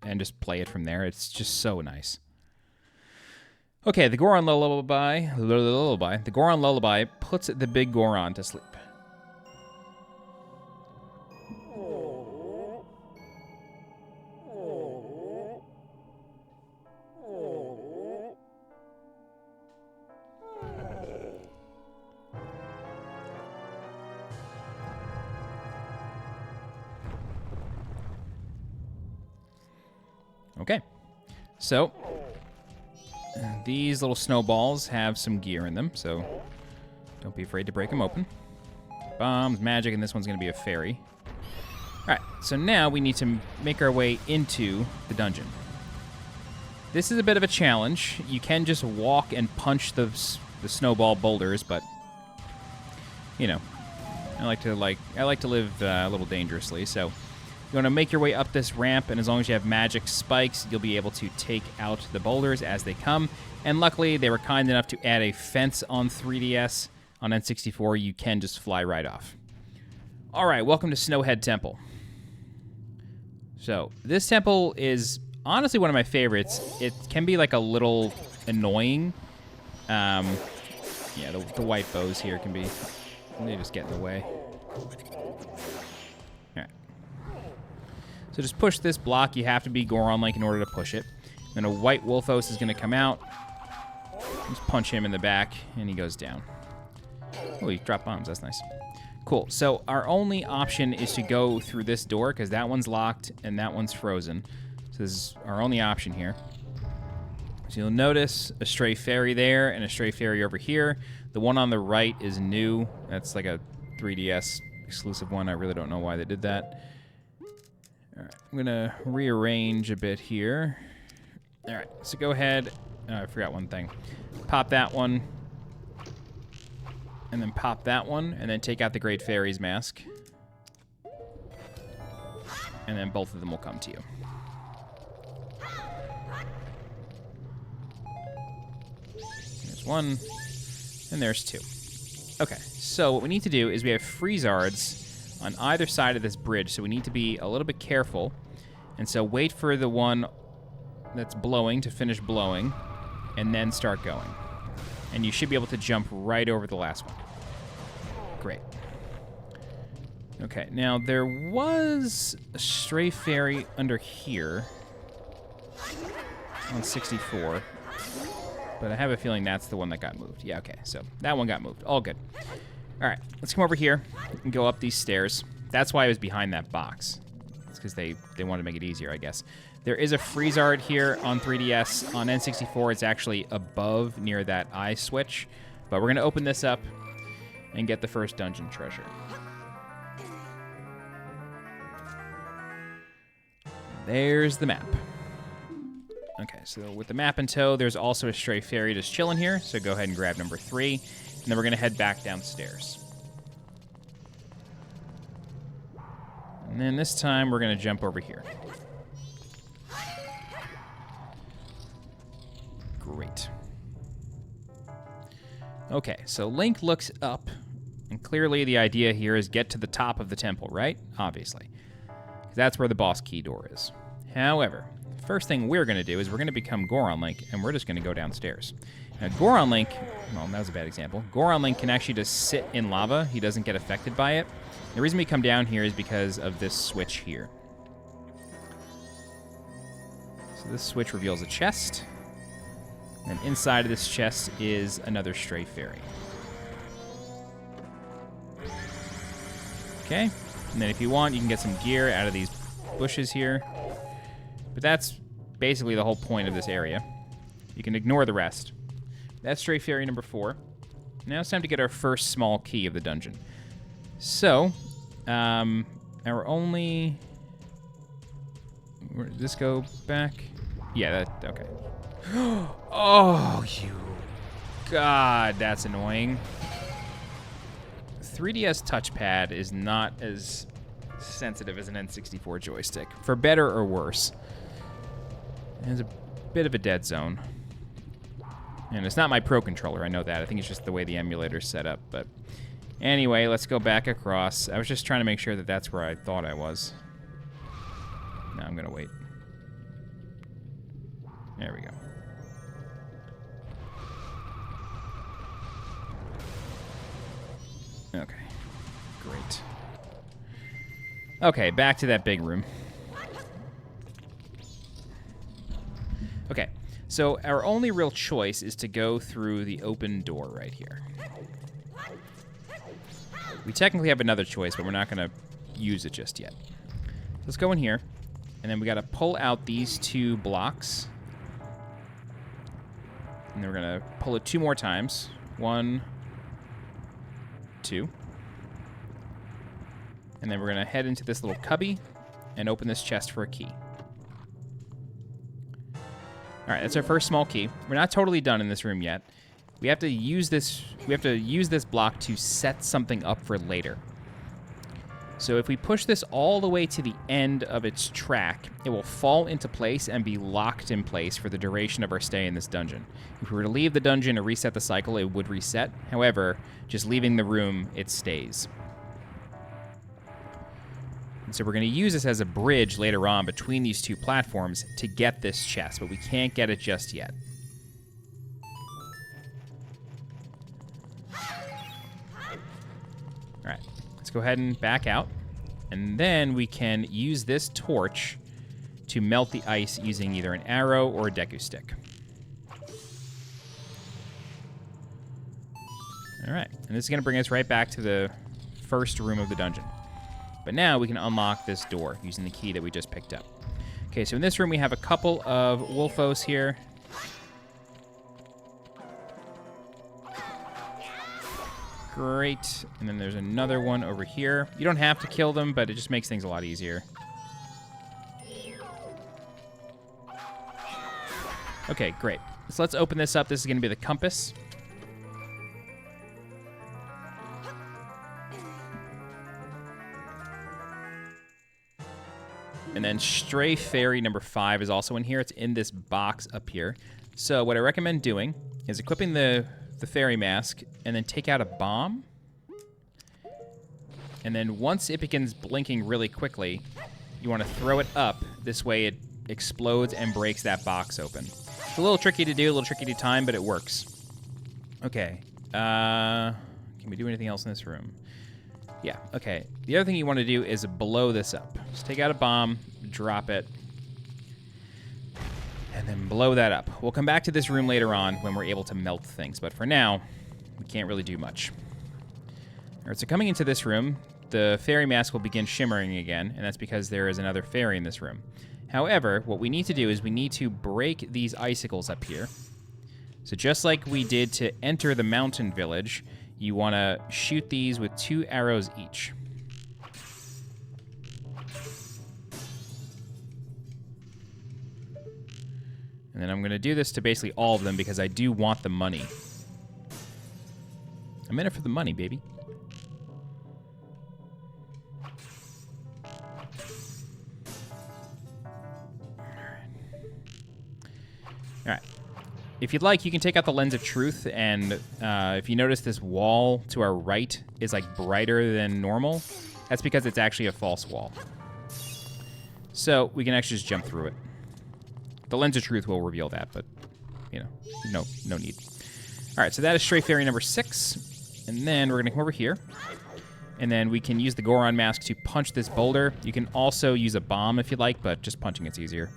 and just play it from there. It's just so nice. Okay, the Goron Lullaby. The Goron Lullaby puts the big Goron to sleep. Okay, so these little snowballs have some gear in them, so don't be afraid to break them open. Bombs, magic, and this one's going to be a fairy. All right, so now we need to make our way into the dungeon. This is a bit of a challenge. You can just walk and punch the snowball boulders, but you know, I like to live a little dangerously, so. You want to make your way up this ramp, and as long as you have magic spikes, you'll be able to take out the boulders as they come. And luckily, they were kind enough to add a fence on 3DS. On N64, you can just fly right off. All right, welcome to Snowhead Temple. So, this temple is honestly one of my favorites. It can be like a little annoying. Yeah, the white bows here can be... They just get in the way. So just push this block. You have to be Goron-like in order to push it. Then a white Wolfos is going to come out. Just punch him in the back, and he goes down. Oh, he dropped bombs. That's nice. Cool. So our only option is to go through this door, because that one's locked, and that one's frozen. So this is our only option here. So you'll notice a stray fairy there, and a stray fairy over here. The one on the right is new. That's like a 3DS exclusive one. I really don't know why they did that. All right, I'm going to rearrange a bit here. All right, so go ahead. I forgot one thing. Pop that one. And then pop that one. And then take out the Great Fairy's mask. And then both of them will come to you. There's one. And there's two. Okay, so what we need to do is we have Freezards on either side of this bridge, so we need to be a little bit careful. And so wait for the one that's blowing to finish blowing, and then start going. And you should be able to jump right over the last one. Great. Okay, now there was a stray fairy under here. on 64. But I have a feeling that's the one that got moved. Yeah, okay, so that one got moved. All good. All right, let's come over here and go up these stairs. That's why I was behind that box. It's because they wanted to make it easier, I guess. There is a freeze art here on 3DS. On N64, it's actually above near that eye switch. But we're going to open this up and get the first dungeon treasure. There's the map. Okay, so with the map in tow, there's also a stray fairy just chilling here, so go ahead and grab number 3, and then we're going to head back downstairs. And then this time, we're going to jump over here. Great. Okay, so Link looks up, and clearly the idea here is get to the top of the temple, right? Obviously. That's where the boss key door is. However, first thing we're going to do is we're going to become Goron Link, and we're just going to go downstairs. Now, Goron Link, well, that was a bad example. Goron Link can actually just sit in lava. He doesn't get affected by it. The reason we come down here is because of this switch here. So this switch reveals a chest. And inside of this chest is another stray fairy. Okay. And then if you want, you can get some gear out of these bushes here. But that's basically the whole point of this area. You can ignore the rest. That's stray fairy number 4. Now it's time to get our first small key of the dungeon. So, our only... Where did this go back? Yeah, that... Okay. Oh, you... God, that's annoying. 3DS touchpad is not as sensitive as an N64 joystick, for better or worse. It's a bit of a dead zone. And it's not my Pro Controller, I know that. I think it's just the way the emulator's set up. But anyway, let's go back across. I was just trying to make sure that that's where I thought I was. Now I'm going to wait. There we go. Okay, great. Okay, back to that big room. Okay, so our only real choice is to go through the open door right here. We technically have another choice, but we're not going to use it just yet. Let's go in here, and then we got to pull out these 2 blocks. And then we're going to pull it 2 more times. 1, 2. And then we're going to head into this little cubby and open this chest for a key. All right, that's our first small key. We're not totally done in this room yet. We have to use this block to set something up for later. So if we push this all the way to the end of its track, it will fall into place and be locked in place for the duration of our stay in this dungeon. If we were to leave the dungeon or reset the cycle, it would reset. However, just leaving the room, it stays. And so we're going to use this as a bridge later on between these 2 platforms to get this chest, but we can't get it just yet. All right, let's go ahead and back out. And then we can use this torch to melt the ice using either an arrow or a Deku Stick. All right, and this is going to bring us right back to the first room of the dungeon. But now we can unlock this door using the key that we just picked up. Okay, so in this room we have a couple of Wolfos here. Great. And then there's another one over here. You don't have to kill them, but it just makes things a lot easier. Okay, great. So let's open this up. This is going to be the compass. And then Stray Fairy number 5 is also in here. It's in this box up here. So what I recommend doing is equipping the fairy mask and then take out a bomb. And then once it begins blinking really quickly, you want to throw it up. This way it explodes and breaks that box open. It's a little tricky to do, a little tricky to time, but it works. Okay. Can we do anything else in this room? Yeah, okay. The other thing you want to do is blow this up. Just take out a bomb, drop it, and Then blow that up. We'll come back to this room later on when we're able to melt things, but for now, we can't really do much. All right, so coming into this room, the fairy mask will begin shimmering again, and that's because there is another fairy in this room. However, what we need to do is we need to break these icicles up here. So just like we did to enter the mountain village, you want to shoot these with 2 arrows each. And then I'm going to do this to basically all of them because I do want the money. I'm in it for the money, baby. All right. If you'd like, you can take out the Lens of Truth, and if you notice this wall to our right is like brighter than normal, that's because it's actually a false wall. So we can actually just jump through it. The Lens of Truth will reveal that, but, you know, no need. All right, so that is Stray Fairy number 6, and then we're going to come over here, and then we can use the Goron mask to punch this boulder. You can also use a bomb if you'd like, but just punching it's easier.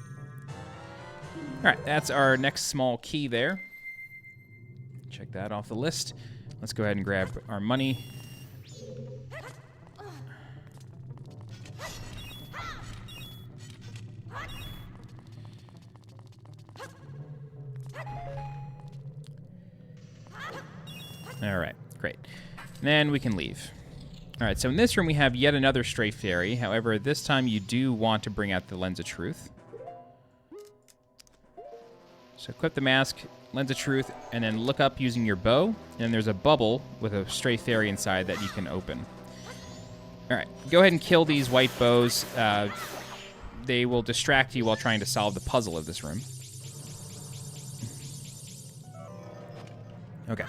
All right, that's our next small key there. Check that off the list. Let's go ahead and grab our money. All right, great. Then we can leave. All right, so in this room we have yet another Stray Fairy. However, this time you do want to bring out the Lens of Truth. So equip the mask, Lens of Truth, and then look up using your bow. And there's a bubble with a Stray Fairy inside that you can open. All right, go ahead and kill these white bows. They will distract you while trying to solve the puzzle of this room. Okay.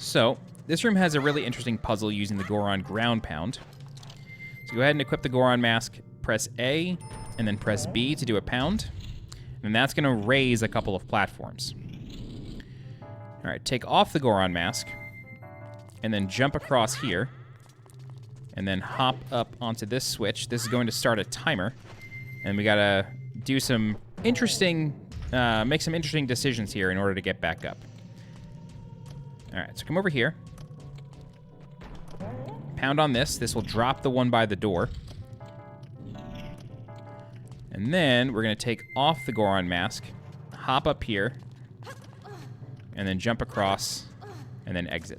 So this room has a really interesting puzzle using the Goron ground pound. So go ahead and equip the Goron mask, press A, and then press B to do a pound. And that's going to raise a couple of platforms. All right, take off the Goron mask, and then jump across here, and then hop up onto this switch. This is going to start a timer, and we got to do some interesting, make some interesting decisions here in order to get back up. All right, so come over here. Pound on this. This will drop the one by the door. And then we're going to take off the Goron mask, hop up here, and then jump across, and then exit.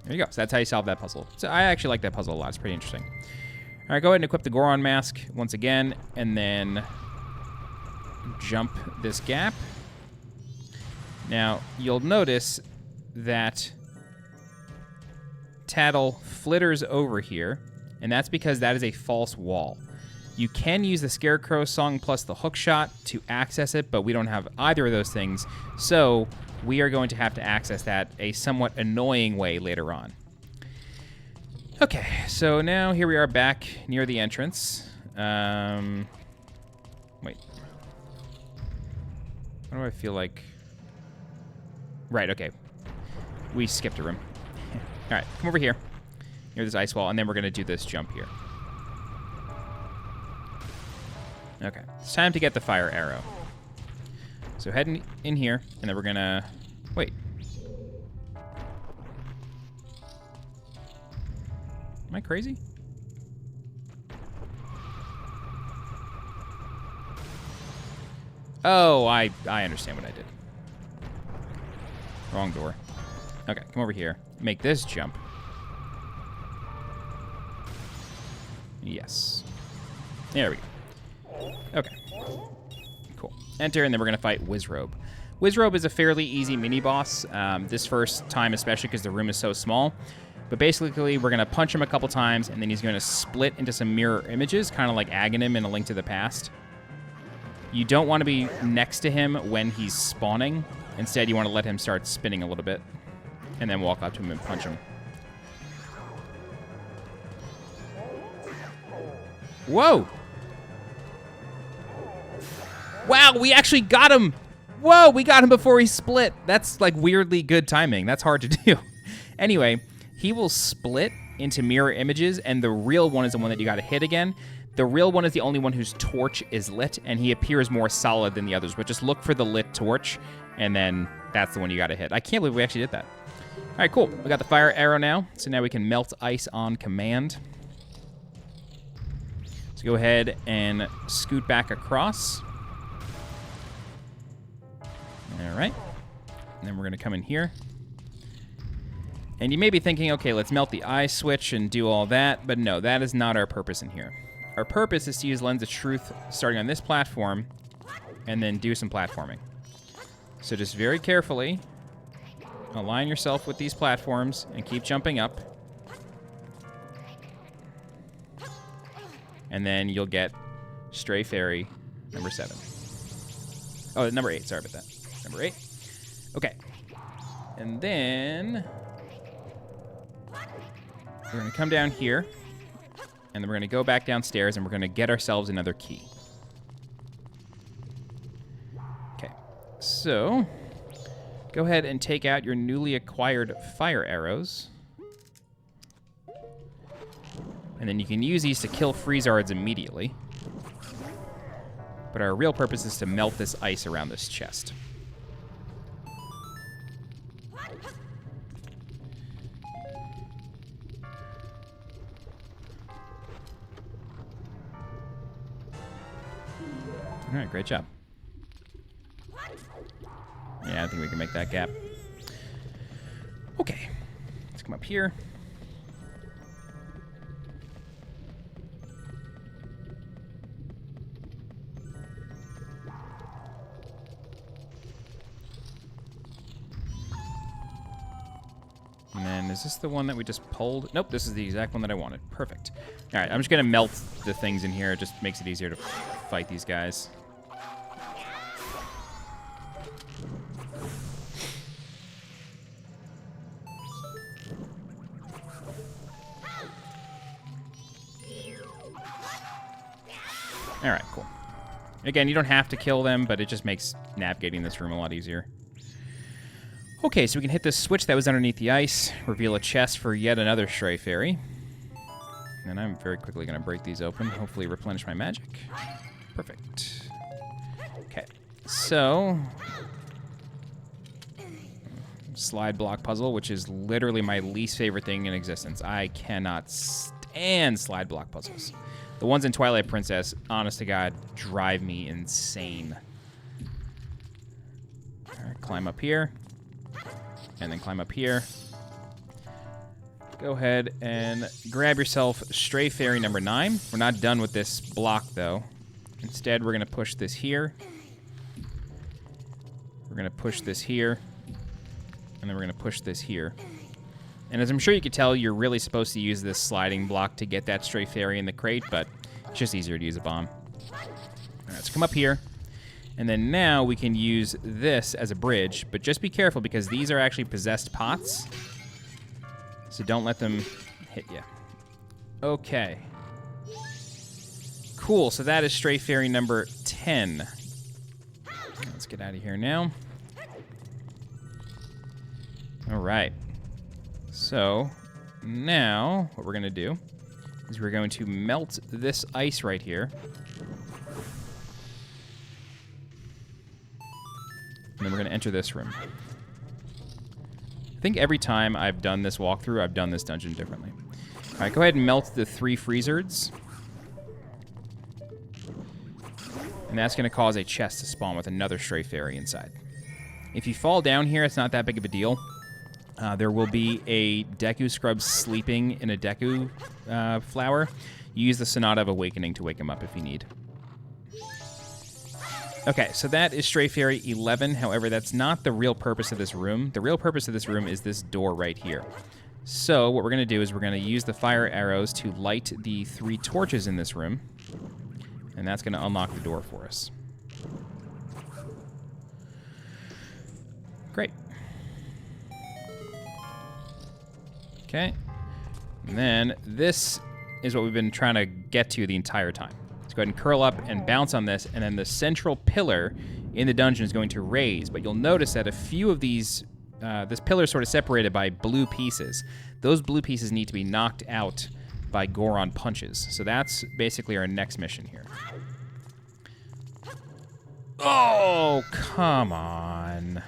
There you go. So that's how you solve that puzzle. So I actually like that puzzle a lot. It's pretty interesting. All right, go ahead and equip the Goron mask once again, and then jump this gap. Now, you'll notice that Tattle flitters over here, and that's because that is a false wall. You can use the Scarecrow song plus the hook shot to access it, but we don't have either of those things, so we are going to have to access that a somewhat annoying way later on. Okay, so now here we are back near the entrance. Wait. What do I feel like? Right, okay. We skipped a room. All right, come over here near this ice wall, and then we're going to do this jump here. Okay, it's time to get the fire arrow. So head in here, and then we're going to... Wait. Am I crazy? Oh, I understand what I did. Wrong door. Okay, come over here. Make this jump. Yes. There we go. Okay. Cool. Enter, and then we're going to fight Wizrobe. Wizrobe is a fairly easy mini-boss, this first time especially because the room is so small. But basically, we're going to punch him a couple times, and then he's going to split into some mirror images, kind of like Aghanim in A Link to the Past. You don't want to be next to him when he's spawning. Instead, you want to let him start spinning a little bit, and then walk up to him and punch him. Whoa! Wow, we actually got him! Whoa, we got him before he split. That's like weirdly good timing. That's hard to do. Anyway, he will split into mirror images, and the real one is the one that you got to hit again. The real one is the only one whose torch is lit, and he appears more solid than the others. But just look for the lit torch, and then that's the one you got to hit. I can't believe we actually did that. All right, cool. We got the fire arrow now, so now we can melt ice on command. Let's go ahead and scoot back across. All right. And then we're going to come in here. And you may be thinking, okay, let's melt the eye switch and do all that. But no, that is not our purpose in here. Our purpose is to use Lens of Truth starting on this platform and then do some platforming. So just very carefully align yourself with these platforms and keep jumping up. And then you'll get Stray Fairy number 7. Oh, number 8. Sorry about that. Number 8. Okay. And then we're going to come down here. And then we're going to go back downstairs, and we're going to get ourselves another key. Okay. So go ahead and take out your newly acquired fire arrows. And then you can use these to kill Freezards immediately. But our real purpose is to melt this ice around this chest. All right, great job. Yeah, I think we can make that gap. Okay, let's come up here. And then, is this the one that we just pulled? Nope, this is the exact one that I wanted. Perfect. All right, I'm just going to melt the things in here. It just makes it easier to fight these guys. All right, cool. Again, you don't have to kill them, but it just makes navigating this room a lot easier. Okay, so we can hit this switch that was underneath the ice, reveal a chest for yet another Stray Fairy. And I'm very quickly going to break these open, hopefully replenish my magic. Perfect. Okay, so slide block puzzle, which is literally my least favorite thing in existence. I cannot stand slide block puzzles. The ones in Twilight Princess, honest to God, drive me insane. All right, climb up here. And then climb up here. Go ahead and grab yourself Stray Fairy number 9. We're not done with this block, though. Instead, we're going to push this here. We're going to push this here. And then we're going to push this here. And as I'm sure you could tell, you're really supposed to use this sliding block to get that Stray Fairy in the crate, but it's just easier to use a bomb. All right, let's come up here. And then now we can use this as a bridge, but just be careful because these are actually possessed pots. So don't let them hit you. Okay. Cool, so that is Stray Fairy number 10. Let's get out of here now. All right. So now what we're going to do is we're going to melt this ice right here. And then we're going to enter this room. I think every time I've done this walkthrough, I've done this dungeon differently. All right, go ahead and melt the 3 Freezards. And that's going to cause a chest to spawn with another Stray Fairy inside. If you fall down here, it's not that big of a deal. There will be a Deku Scrub sleeping in a Deku flower. You use the Sonata of Awakening to wake him up if you need. Okay, so that is Stray Fairy 11. However, that's not the real purpose of this room. The real purpose of this room is this door right here. So what we're going to do is we're going to use the fire arrows to light the 3 torches in this room. And that's going to unlock the door for us. Great. Okay. And then this is what we've been trying to get to the entire time. Let's go ahead and curl up and bounce on this, and then the central pillar in the dungeon is going to raise. But you'll notice that a few of these, this pillar is sort of separated by blue pieces. Those blue pieces need to be knocked out by Goron punches. So that's basically our next mission here. Oh, come on.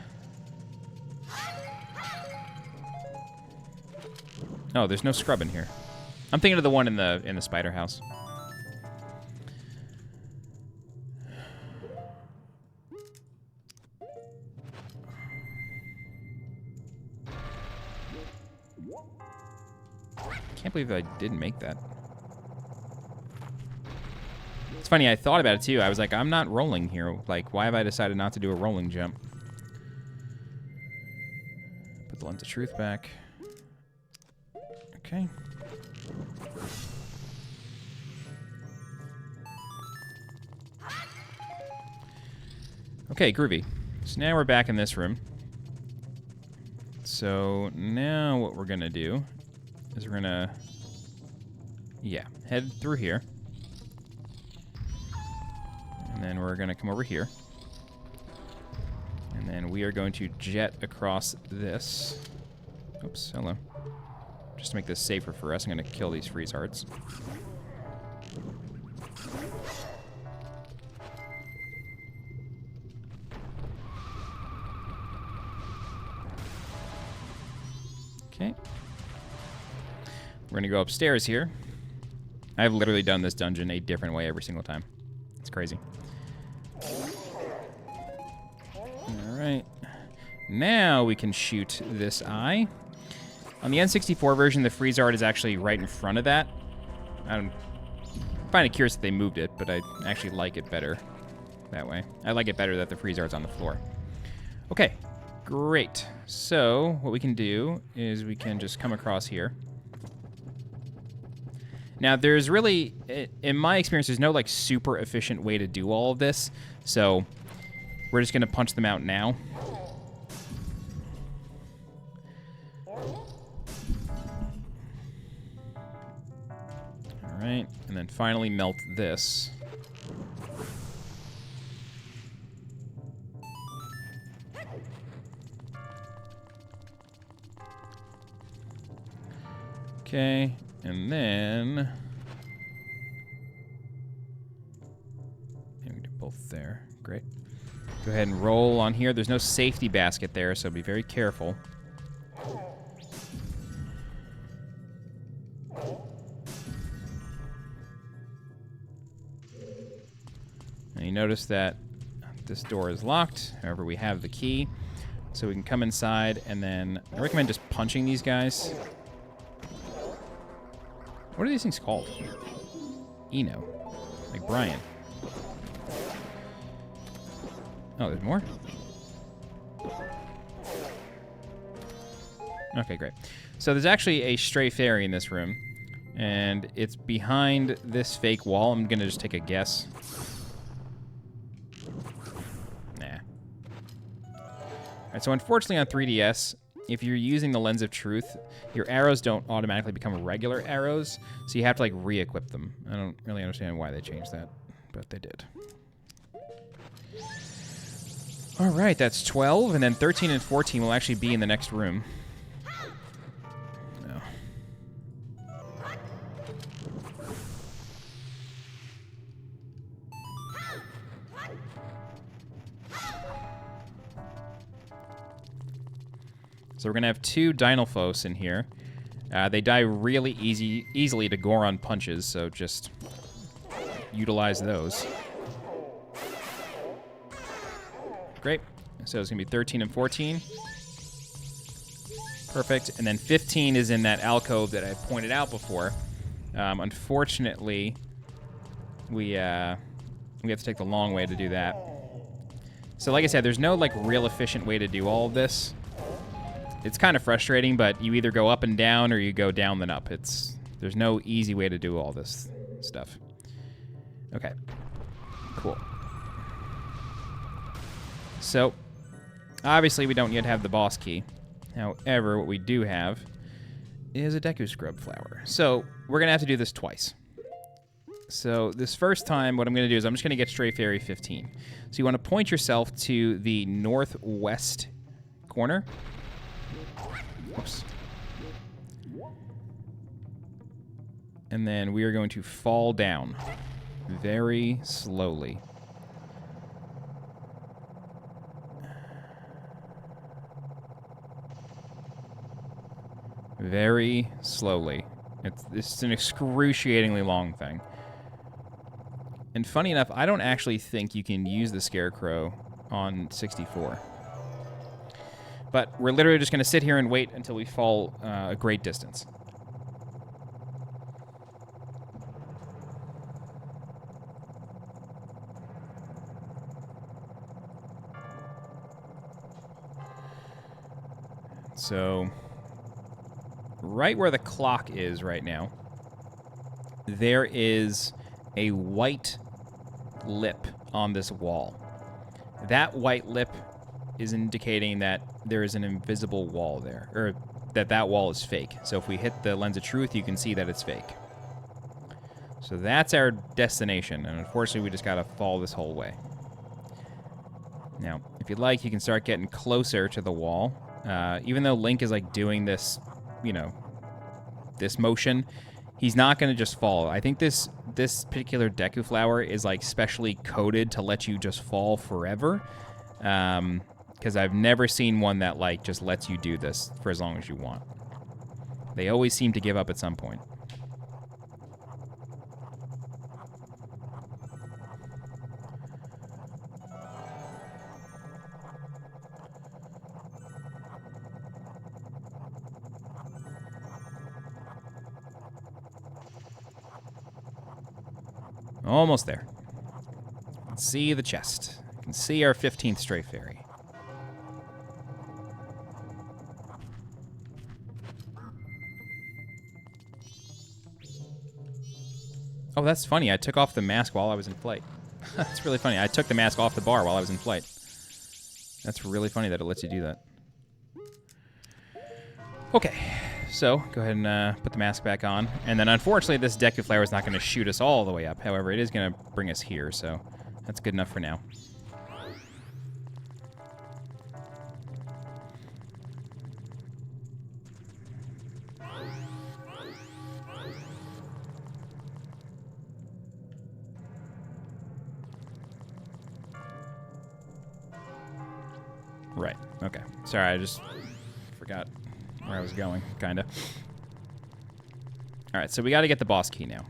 Oh, there's no scrub in here. I'm thinking of the one in the spider house. Can't believe I didn't make that. It's funny, I thought about it too. I was like, I'm not rolling here. Like, why have I decided not to do a rolling jump? Put the lens of truth back. Okay. Okay, groovy. So now we're back in this room. So now what we're gonna do is we're gonna, head through here. And then we're gonna come over here. And then we are going to jet across this. Oops, hello. Just to make this safer for us, I'm gonna kill these freeze hearts. Okay. We're gonna go upstairs here. I've literally done this dungeon a different way every single time. It's crazy. Alright. Now we can shoot this eye. On the N64 version, the freeze art is actually right in front of that. I find it curious that they moved it, but I actually like it better that way. I like it better that the freeze art's on the floor. Okay, great. So what we can do is we can just come across here. Now, there's really, in my experience, there's no like super efficient way to do all of this. So we're just gonna punch them out now. All right, and then finally melt this. Okay, and then we do both there. Great. Go ahead and roll on here. There's no safety basket there, so be very careful. And you notice that this door is locked. However, we have the key, so we can come inside, and then I recommend just punching these guys. What are these things called? Eno. Like Brian. Oh, there's more? Okay, great. So there's actually a stray fairy in this room, and it's behind this fake wall. I'm gonna just take a guess. Nah. Alright, so unfortunately on 3DS, if you're using the Lens of Truth, your arrows don't automatically become regular arrows, so you have to, like, re-equip them. I don't really understand why they changed that, but they did. All right, that's 12, and then 13 and 14 will actually be in the next room. No. So we're gonna have two Dynalphos in here. They die really easily to Goron punches, so just utilize those. Great. So it's gonna be 13 and 14. Perfect. And then 15 is in that alcove that I pointed out before. Unfortunately, we have to take the long way to do that. So like I said, there's no like real efficient way to do all of this. It's kind of frustrating, but you either go up and down or you go down then up. There's no easy way to do all this stuff. Okay. Cool. So, obviously we don't yet have the boss key. However, what we do have is a Deku Scrub flower. So, we're going to have to do this twice. So, this first time, what I'm going to do is I'm just going to get Stray Fairy 15. So, you want to point yourself to the northwest corner. Oops. And then we are going to fall down very slowly. Very slowly. It's an excruciatingly long thing. And funny enough, I don't actually think you can use the Scarecrow on 64. But we're literally just going to sit here and wait until we fall a great distance. So, right where the clock is right now, there is a white lip on this wall. That white lip is indicating that there is an invisible wall there, or that wall is fake. So if we hit the lens of truth, you can see that it's fake. So that's our destination, and unfortunately we just gotta fall this whole way. Now, if you'd like, you can start getting closer to the wall. Even though Link is like doing this, you know, this motion, he's not going to just fall. I think this particular Deku Flower is like specially coded to let you just fall forever. Because I've never seen one that like just lets you do this for as long as you want. They always seem to give up at some point. Almost there. Let's see the chest. You can see our 15th Stray Fairy. Oh, that's funny. I took off the mask while I was in flight. That's really funny. I took the mask off the bar while I was in flight. That's really funny that it lets you do that. Okay. So, go ahead and put the mask back on. And then, unfortunately, this Deku Flower is not going to shoot us all the way up. However, it is going to bring us here, so that's good enough for now. Right. Okay. Sorry, I just forgot where I was going, kind of. All right, so we got to get the boss key now.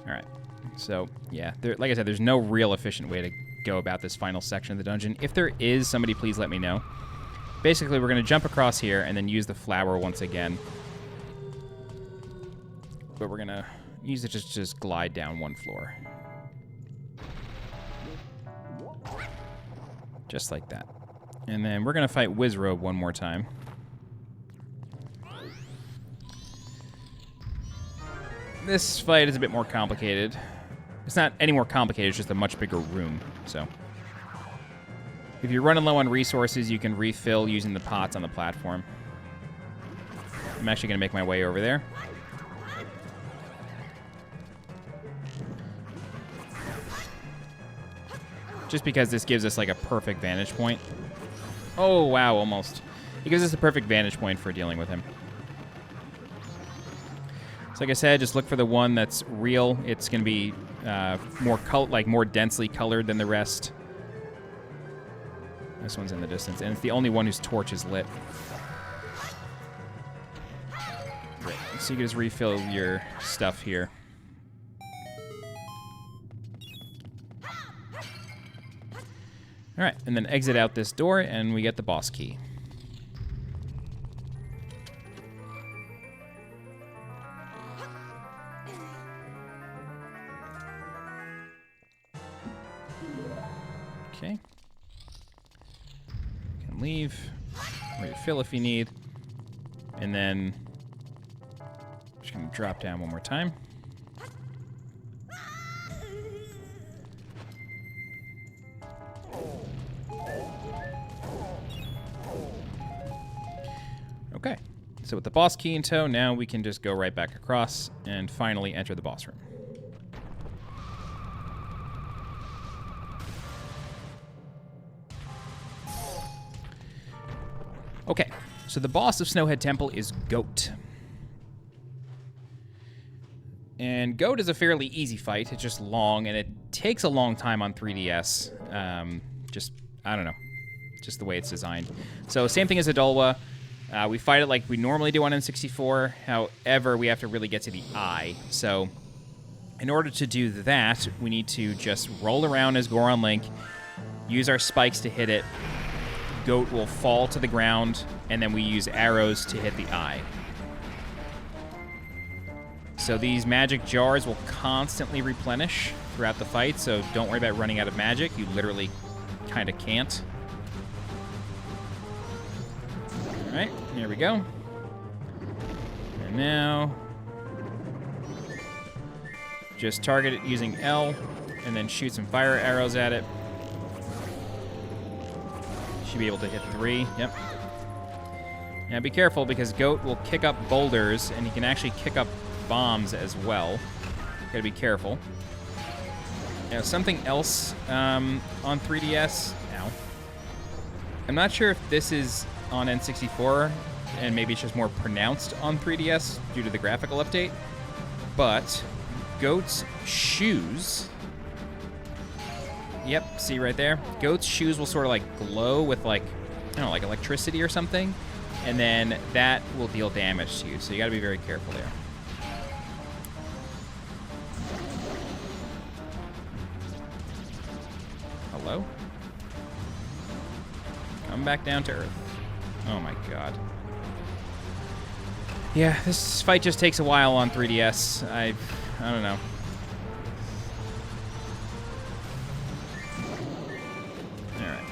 All right. So, yeah, like I said, there's no real efficient way to go about this final section of the dungeon. If there is, somebody please let me know. Basically, we're going to jump across here and then use the flower once again. But we're going to use it to just glide down one floor. Just like that. And then we're going to fight Wizrobe one more time. This fight is a bit more complicated. It's not any more complicated, it's just a much bigger room. So, if you're running low on resources, you can refill using the pots on the platform. I'm actually going to make my way over there. Just because this gives us like a perfect vantage point. Oh, wow, almost. It gives us a perfect vantage point for dealing with him. So like I said, just look for the one that's real. It's going to be more densely colored than the rest. This one's in the distance, and it's the only one whose torch is lit. Great. So you can just refill your stuff here. All right, and then exit out this door, and we get the boss key. Okay. You can leave, refill if you need, and then just gonna drop down one more time. Okay, so with the boss key in tow, now we can just go right back across and finally enter the boss room. Okay, so the boss of Snowhead Temple is Goht. And Goht is a fairly easy fight. It's just long, and it takes a long time on 3DS. I don't know. Just the way it's designed. So same thing as Adolwa. We fight it like we normally do on N64. However, we have to really get to the eye. So in order to do that, we need to just roll around as Goron Link, use our spikes to hit it. Goht will fall to the ground, and then we use arrows to hit the eye. So these magic jars will constantly replenish throughout the fight, so don't worry about running out of magic. You literally kind of can't. All right, here we go. And now, just target it using L, and then shoot some fire arrows at it. Should be able to hit 3, yep. Now be careful, because Goht will kick up boulders, and he can actually kick up bombs as well. Gotta be careful. Now, something else on 3DS. Ow. I'm not sure if this is on N64, and maybe it's just more pronounced on 3DS due to the graphical update, but Goht's shoes... Yep, see right there? Goht's shoes will sort of like glow with like, I don't know, like electricity or something, and then that will deal damage to you, so you gotta be very careful there. Hello? Come back down to Earth. Oh my god. Yeah, this fight just takes a while on 3DS. I don't know. Alright.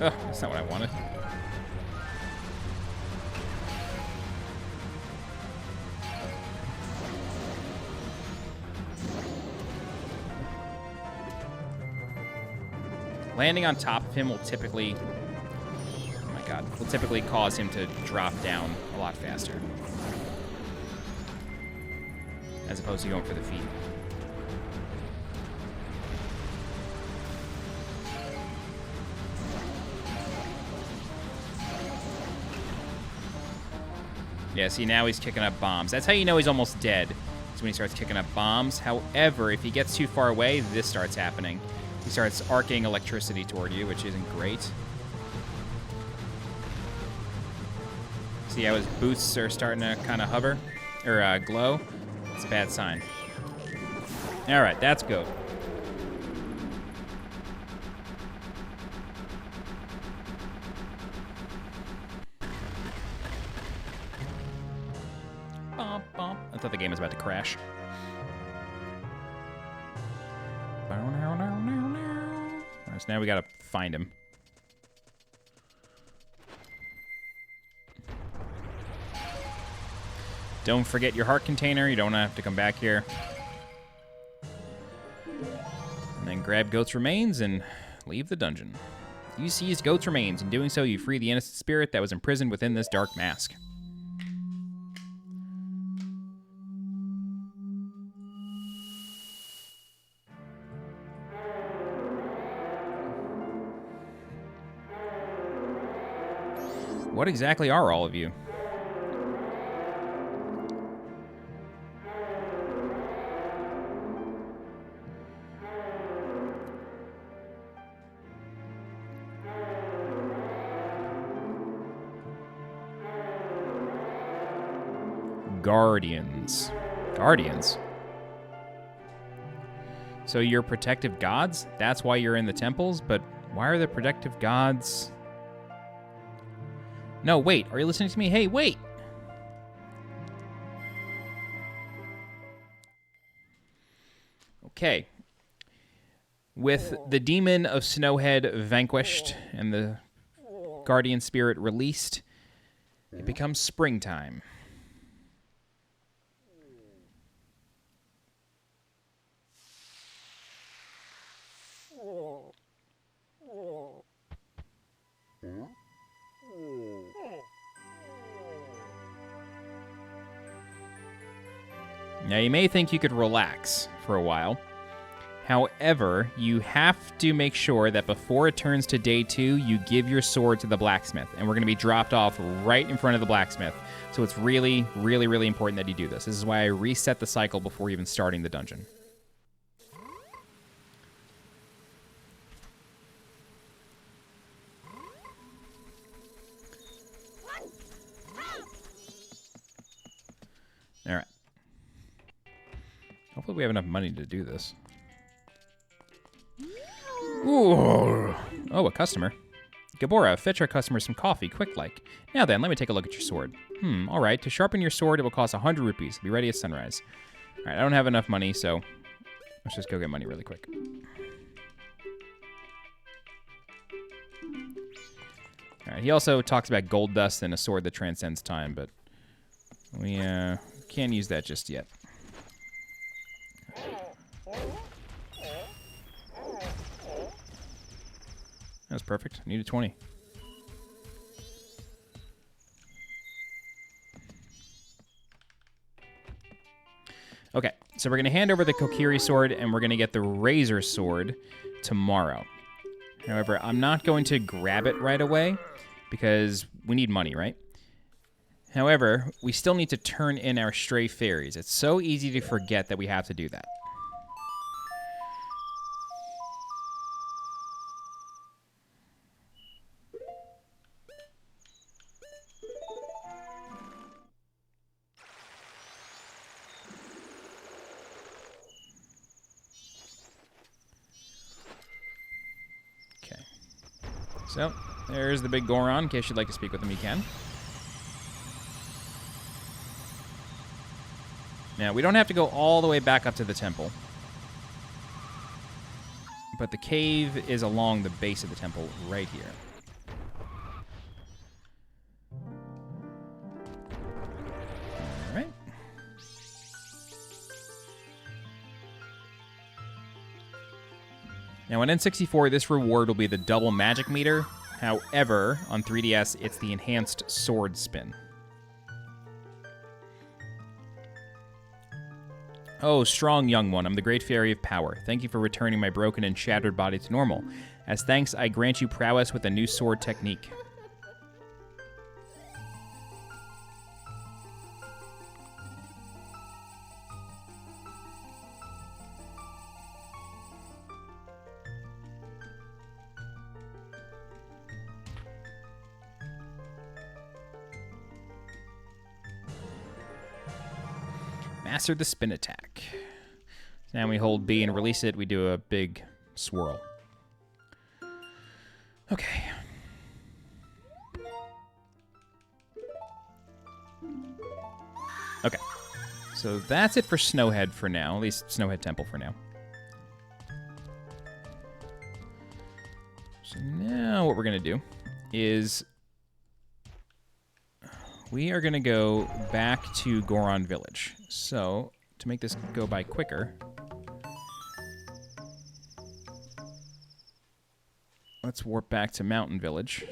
Oh, that's not what I wanted. Landing on top of him will typically, oh my god, will typically cause him to drop down a lot faster. As opposed to going for the feet. Yeah, see, now he's kicking up bombs. That's how you know he's almost dead, is when he starts kicking up bombs. However, if he gets too far away, this starts happening. He starts arcing electricity toward you, which isn't great. See how his boots are starting to kind of hover, or glow? It's a bad sign. All right, that's Goht. Bump, bump. I thought the game was about to crash. So now we gotta find him. Don't forget your heart container. You don't have to come back here. And then grab Goht's remains and leave the dungeon. You seize Goht's remains. In doing so, you free the innocent spirit that was imprisoned within this dark mask. What exactly are all of you? Guardians. Guardians? So you're protective gods? That's why you're in the temples? But why are the protective gods... No, wait. Are you listening to me? Hey, wait! Okay. With the demon of Snowhead vanquished and the guardian spirit released, it becomes springtime. Now, you may think you could relax for a while. However, you have to make sure that before it turns to day 2, you give your sword to the blacksmith. And we're going to be dropped off right in front of the blacksmith. So it's really, really, really important that you do this. This is why I reset the cycle before even starting the dungeon. All right. Hopefully we have enough money to do this. Ooh. Oh, a customer. Gabora, fetch our customer some coffee, quick-like. Now then, let me take a look at your sword. All right. To sharpen your sword, it will cost 100 rupees. Be ready at sunrise. All right, I don't have enough money, so let's just go get money really quick. All right, he also talks about gold dust and a sword that transcends time, but we can't use that just yet. That was perfect. Needed 20. Okay, so we're going to hand over the Kokiri sword, and we're going to get the Razor sword tomorrow. However, I'm not going to grab it right away because we need money, right? However, we still need to turn in our stray fairies. It's so easy to forget that we have to do that. Okay. So, there's the big Goron. In case you'd like to speak with him, you can. Now, we don't have to go all the way back up to the temple. But the cave is along the base of the temple right here. All right. Now, on N64, this reward will be the double magic meter. However, on 3DS, it's the enhanced sword spin. Oh, strong young one, I'm the great fairy of power. Thank you for returning my broken and shattered body to normal. As thanks, I grant you prowess with a new sword technique. Master the spin attack. Now we hold B and release it. We do a big swirl. Okay. Okay. So that's it for Snowhead for now. At least Snowhead Temple for now. So now what we're going to do is we are going to go back to Goron Village. So, to make this go by quicker, let's warp back to Mountain Village.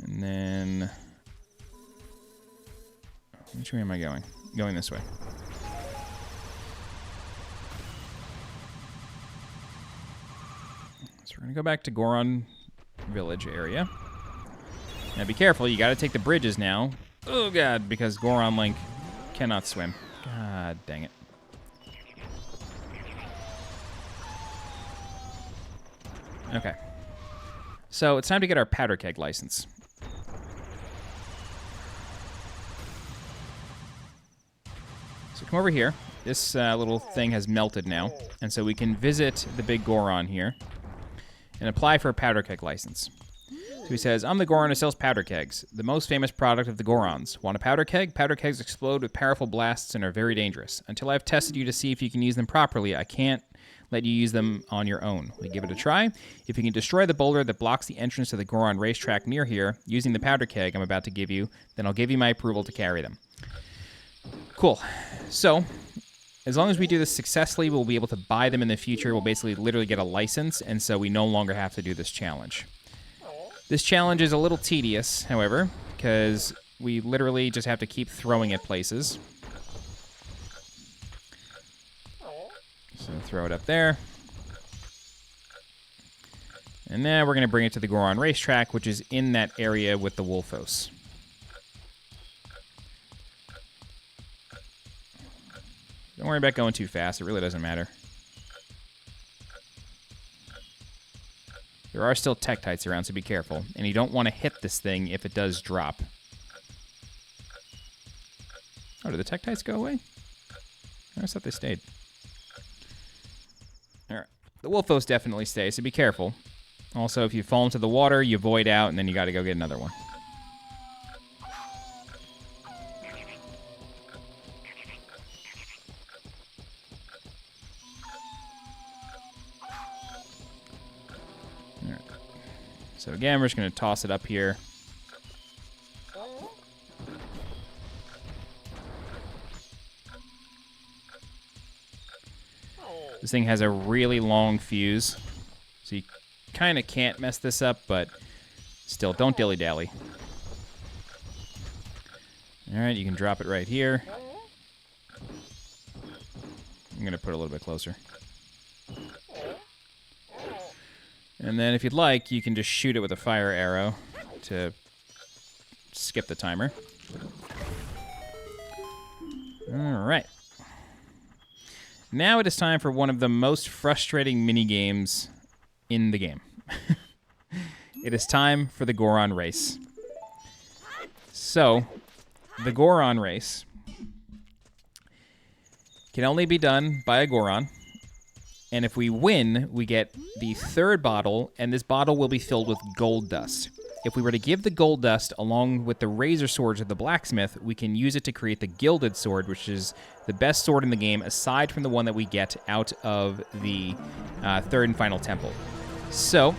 And then, which way am I going? Going this way. We're going to go back to Goron Village area. Now be careful, you got to take the bridges now. Oh god, because Goron Link cannot swim. God dang it. Okay. So it's time to get our powder keg license. So come over here. This little thing has melted now. And so we can visit the big Goron here and apply for a powder keg license. So he says, I'm the Goron who sells powder kegs, the most famous product of the Gorons. Want a powder keg? Powder kegs explode with powerful blasts and are very dangerous. Until I've tested you to see if you can use them properly, I can't let you use them on your own. We give it a try. If you can destroy the boulder that blocks the entrance to the Goron racetrack near here, using the powder keg I'm about to give you, then I'll give you my approval to carry them. Cool. So, as long as we do this successfully, we'll be able to buy them in the future. We'll basically literally get a license, and so we no longer have to do this challenge. This challenge is a little tedious, however, because we literally just have to keep throwing at places. So throw it up there. And now we're going to bring it to the Goron Racetrack, which is in that area with the Wolfos. Don't worry about going too fast. It really doesn't matter. There are still Tektites around, so be careful. And you don't want to hit this thing if it does drop. Oh, did the Tektites go away? I thought they stayed. Alright. The Wolfos definitely stay, so be careful. Also, if you fall into the water, you void out, and then you gotta go get another one. Alright. So again, we're just gonna toss it up here. This thing has a really long fuse, so you kind of can't mess this up, but still, don't dilly-dally. All right, you can drop it right here. I'm going to put it a little bit closer. And then if you'd like, you can just shoot it with a fire arrow to skip the timer. All right. Now it is time for one of the most frustrating mini-games in the game. It is time for the Goron race. So, the Goron race can only be done by a Goron. And if we win, we get the third bottle, and this bottle will be filled with gold dust. If we were to give the gold dust along with the razor swords of the Blacksmith, we can use it to create the Gilded sword, which is the best sword in the game, aside from the one that we get out of the third and final temple. So,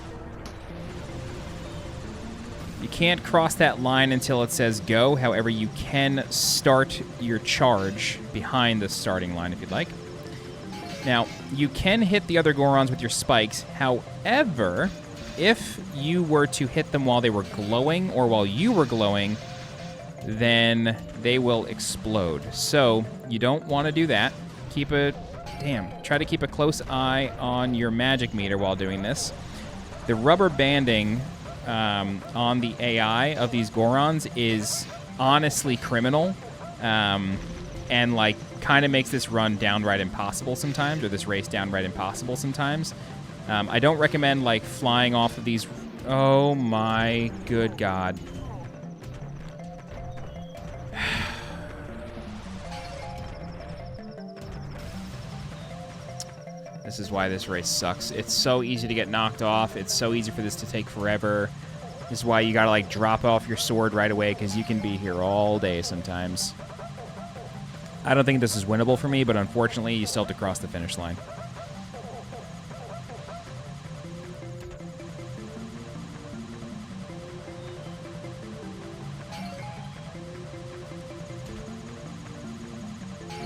you can't cross that line until it says go. However, you can start your charge behind the starting line if you'd like. Now, you can hit the other Gorons with your spikes. However, if you were to hit them while they were glowing or while you were glowing, then they will explode. So, you don't want to do that. Try to keep a close eye on your magic meter while doing this. The rubber banding on the AI of these Gorons is honestly criminal, and like kind of makes this run downright impossible sometimes, or this race downright impossible sometimes. I don't recommend like flying off of these. Oh my good God. This is why this race sucks. It's so easy to get knocked off. It's so easy for this to take forever. This is why you gotta like drop off your sword right away, because you can be here all day sometimes. I don't think this is winnable for me, but unfortunately, you still have to cross the finish line.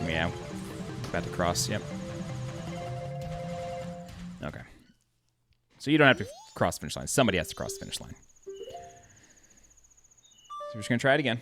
Yeah, about to cross, yep. Okay. So you don't have to cross the finish line. Somebody has to cross the finish line. So we're just going to try it again.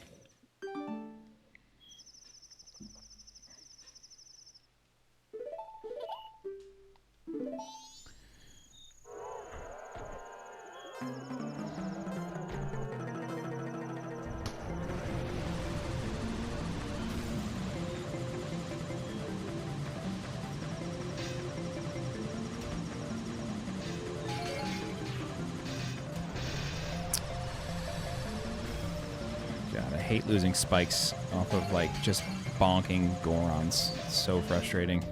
I hate losing spikes off of, like, just bonking Gorons. It's so frustrating.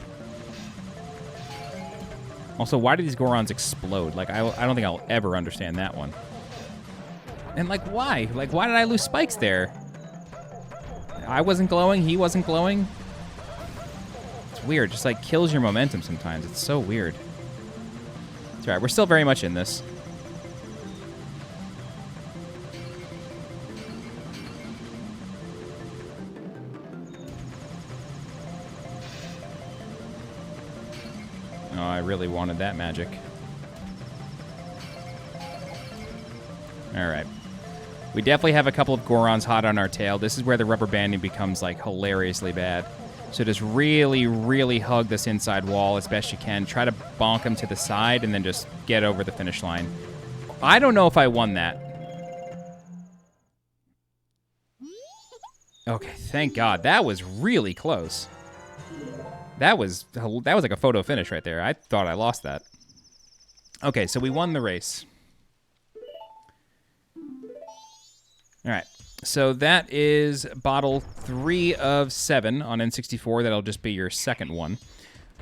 Also, why do these Gorons explode? Like, I don't think I'll ever understand that one. And, like, why? Like, why did I lose spikes there? I wasn't glowing, he wasn't glowing. It's weird. Just, like, kills your momentum sometimes. It's so weird. It's all right. We're still very much in this. Oh, I really wanted that magic. All right. We definitely have a couple of Gorons hot on our tail. This is where the rubber banding becomes, like, hilariously bad. So just really, really hug this inside wall as best you can. Try to bonk him to the side and then just get over the finish line. I don't know if I won that. Okay, thank God. That was really close. That was like a photo finish right there. I thought I lost that. Okay, so we won the race. All right, so that is bottle 3 of 7 on N64. That'll just be your second one.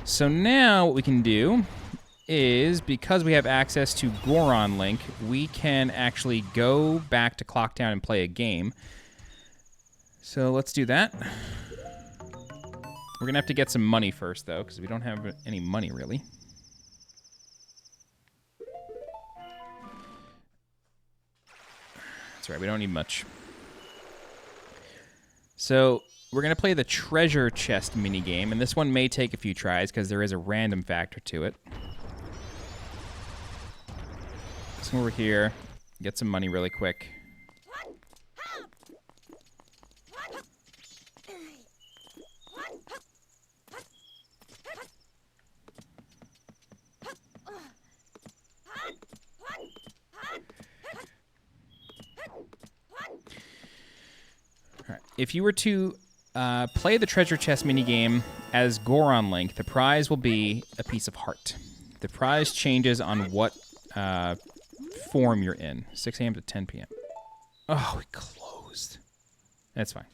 So now what we can do is, because we have access to Goron Link, we can actually go back to Clocktown and play a game. So let's do that. We're going to have to get some money first, though, because we don't have any money, really. That's right, we don't need much. So we're going to play the treasure chest minigame, and this one may take a few tries because there is a random factor to it. So over here, get some money really quick. If you were to play the treasure chest minigame as Goron Link, the prize will be a piece of heart. The prize changes on what form you're in. 6 a.m. to 10 p.m. Oh, we closed. That's fine.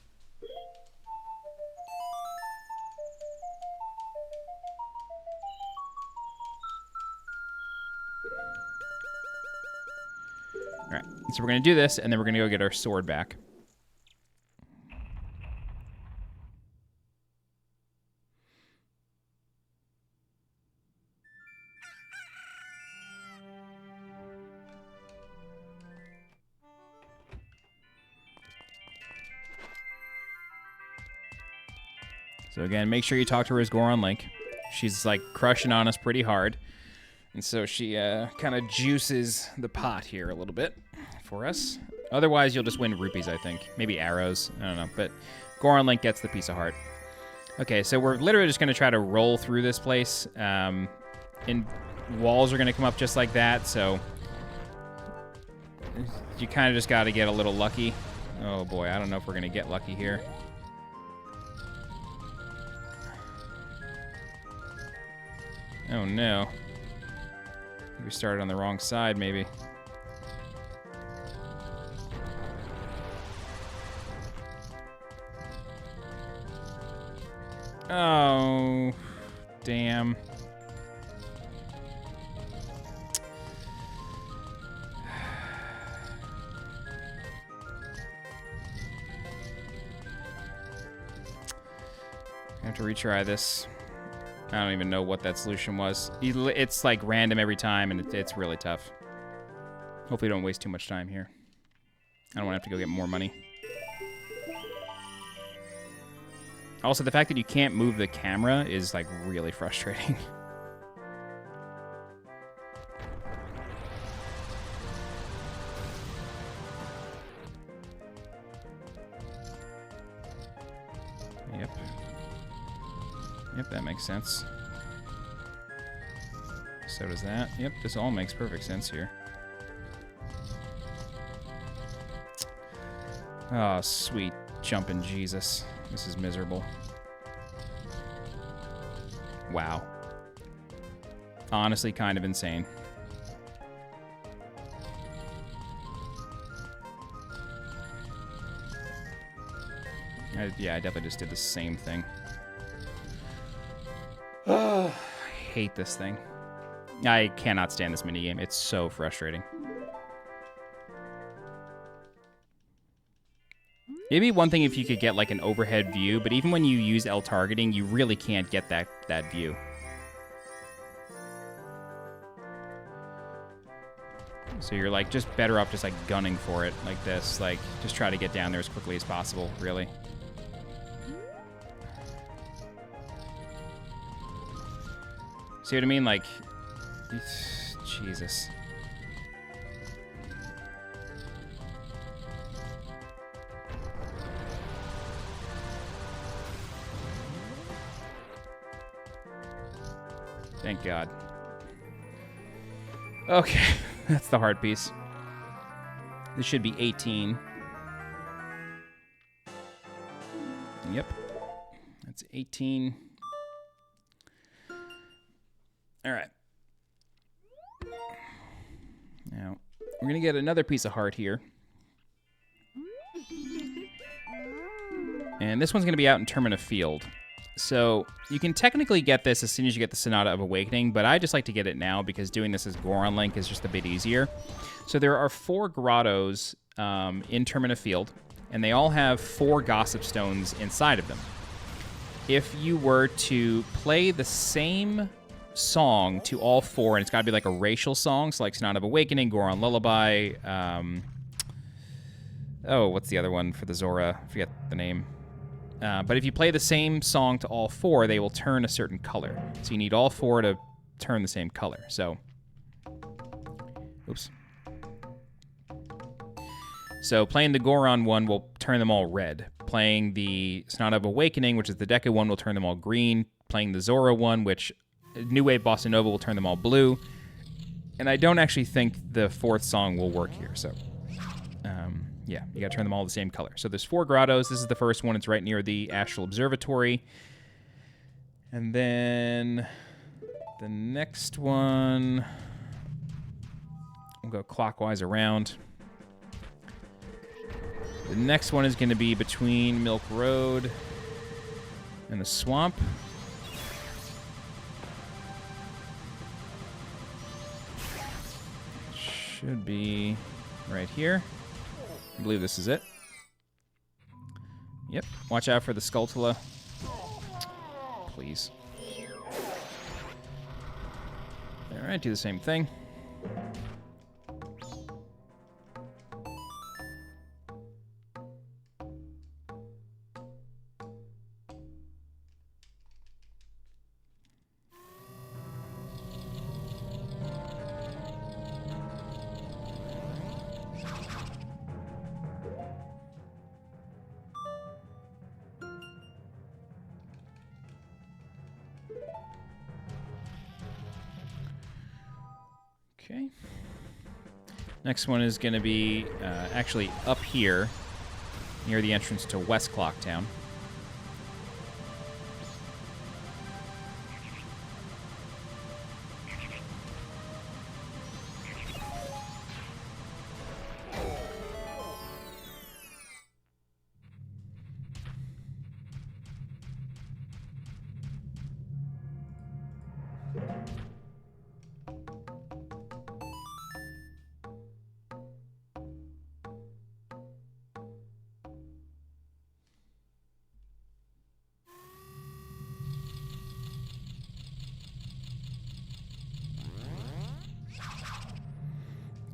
All right, so we're going to do this, and then we're going to go get our sword back. So again, make sure you talk to her as Goron Link. She's like crushing on us pretty hard. And so she kind of juices the pot here a little bit for us. Otherwise, you'll just win rupees, I think. Maybe arrows. I don't know. But Goron Link gets the piece of heart. Okay, so we're literally just going to try to roll through this place. And walls are going to come up just like that. So you kind of just got to get a little lucky. Oh, boy. I don't know if we're going to get lucky here. Oh, no. We started on the wrong side, maybe. Oh, damn. I have to retry this. I don't even know what that solution was. It's like random every time, and it's really tough. Hopefully don't waste too much time here. I don't want to have to go get more money. Also, the fact that you can't move the camera is like really frustrating. Yep. Yep, that makes sense. So does that. Yep, this all makes perfect sense here. Oh, sweet jumping Jesus. This is miserable. Wow. Honestly, kind of insane. Yeah, I definitely just did the same thing. I hate this thing. I cannot stand this minigame. It's so frustrating. Maybe one thing if you could get like an overhead view, but even when you use L targeting, you really can't get that view. So you're like just better off just like gunning for it like this. Like just try to get down there as quickly as possible, really. See what I mean? Like, Jesus. Thank God. Okay, that's the hard piece. This should be 18. Yep. That's 18. All right. Now, we're going to get another piece of heart here. And this one's going to be out in Termina Field. So you can technically get this as soon as you get the Sonata of Awakening, but I just like to get it now because doing this as Goron Link is just a bit easier. So there are 4 grottos in Termina Field, and they all have 4 Gossip Stones inside of them. If you were to play the same song to all 4, and it's got to be like a racial song, so like Sonata of Awakening, Goron Lullaby, oh, what's the other one for the Zora? I forget the name. But if you play the same song to all 4, they will turn a certain color. So you need all 4 to turn the same color. So, oops. So playing the Goron one will turn them all red. Playing the Sonata of Awakening, which is the Deku one, will turn them all green. Playing the Zora one, which New Wave Bossa Nova, will turn them all blue. And I don't actually think the 4th song will work here, so... yeah, you gotta turn them all the same color. So there's 4 grottos. This is the first one. It's right near the Astral Observatory. And then the next one, we'll go clockwise around. The next one is going to be between Milk Road and the swamp. Should be right here. I believe this is it. Yep. Watch out for the Skulltula. Please. Alright, do the same thing. Okay. Next one is going to be actually up here near the entrance to West Clocktown.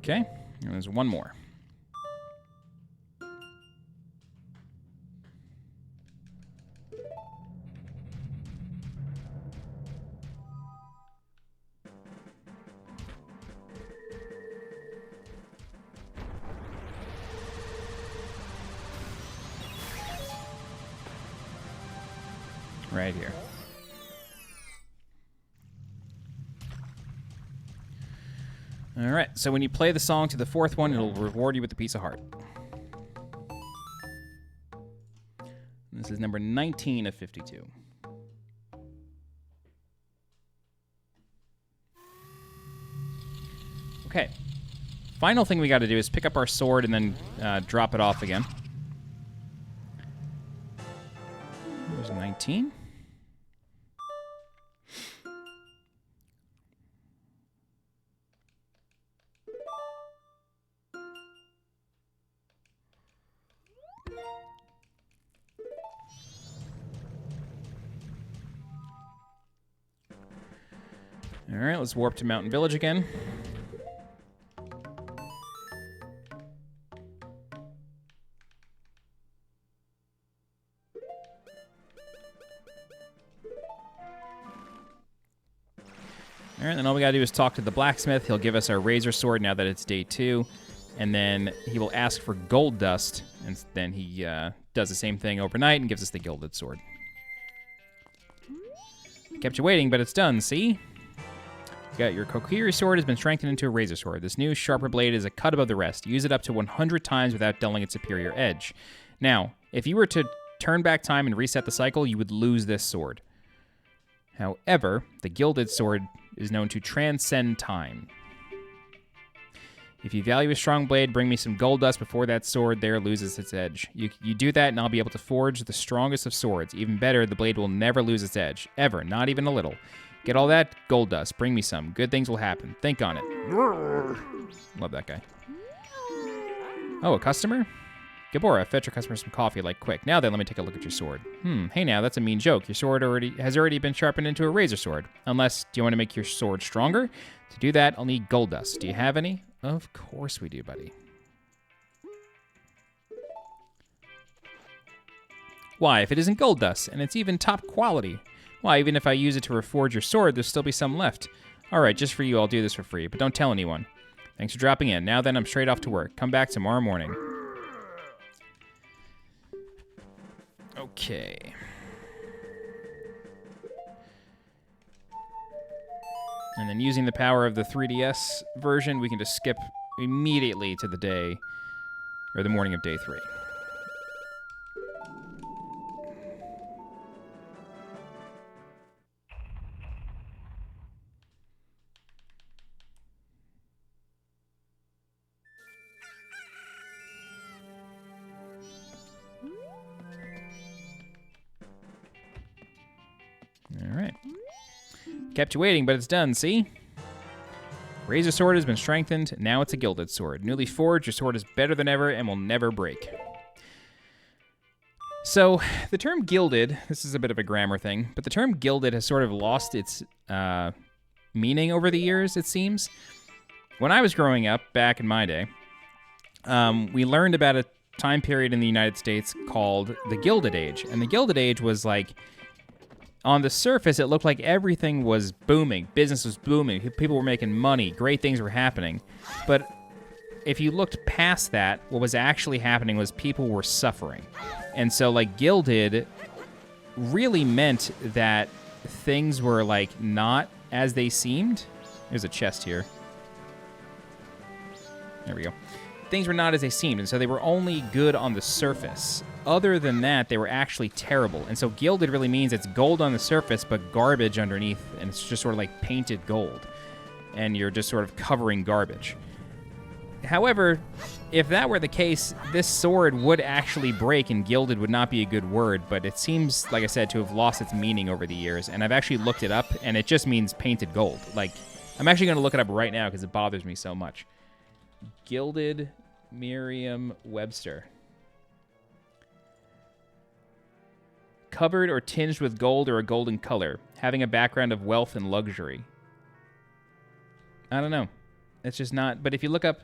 Okay, and there's one more. Right here. All right, so when you play the song to the 4th one, it'll reward you with a piece of heart. This is number 19 of 52. Okay. Final thing we got to do is pick up our sword and then drop it off again. There's 19. All right, let's warp to Mountain Village again. All right, then all we gotta do is talk to the blacksmith. He'll give us our razor sword now that it's day 2. And then he will ask for gold dust, and then he does the same thing overnight and gives us the gilded sword. Kept you waiting, but it's done, see? You got your Kokiri sword has been strengthened into a razor sword. This new, sharper blade is a cut above the rest. Use it up to 100 times without dulling its superior edge. Now, if you were to turn back time and reset the cycle, you would lose this sword. However, the Gilded sword is known to transcend time. If you value a strong blade, bring me some gold dust before that sword there loses its edge. You do that, and I'll be able to forge the strongest of swords. Even better, the blade will never lose its edge. Ever. Not even a little. Get all that gold dust. Bring me some. Good things will happen. Think on it. Love that guy. Oh, a customer? Gabora, fetch your customer some coffee, like quick. Now then, let me take a look at your sword. Hey now, that's a mean joke. Your sword has already been sharpened into a razor sword. Unless, do you want to make your sword stronger? To do that, I'll need gold dust. Do you have any? Of course we do, buddy. Why, if it isn't gold dust, and it's even top quality? Why, even if I use it to reforge your sword, there'll still be some left. Alright, just for you, I'll do this for free, but don't tell anyone. Thanks for dropping in. Now then, I'm straight off to work. Come back tomorrow morning. Okay. And then using the power of the 3DS version, we can just skip immediately to the day, or the morning of day 3. All right. Kept you waiting, but it's done, see? Razor sword has been strengthened. Now it's a Gilded sword. Newly forged, your sword is better than ever and will never break. So, the term Gilded, this is a bit of a grammar thing, but the term Gilded has sort of lost its meaning over the years, it seems. When I was growing up, back in my day, we learned about a time period in the United States called the Gilded Age. And the Gilded Age was like, on the surface, it looked like everything was booming. Business was booming. People were making money. Great things were happening. But if you looked past that, what was actually happening was people were suffering. And so, like, Gilded really meant that things were, like, not as they seemed. There's a chest here. There we go. Things were not as they seemed, and so they were only good on the surface. Other than that, they were actually terrible. And so Gilded really means it's gold on the surface, but garbage underneath, and it's just sort of like painted gold. And you're just sort of covering garbage. However, if that were the case, this sword would actually break, and Gilded would not be a good word, but it seems, like I said, to have lost its meaning over the years. And I've actually looked it up, and it just means painted gold. Like, I'm actually going to look it up right now because it bothers me so much. Gilded Merriam-Webster. Covered or tinged with gold or a golden color, having a background of wealth and luxury. I don't know. It's just not. But if you look up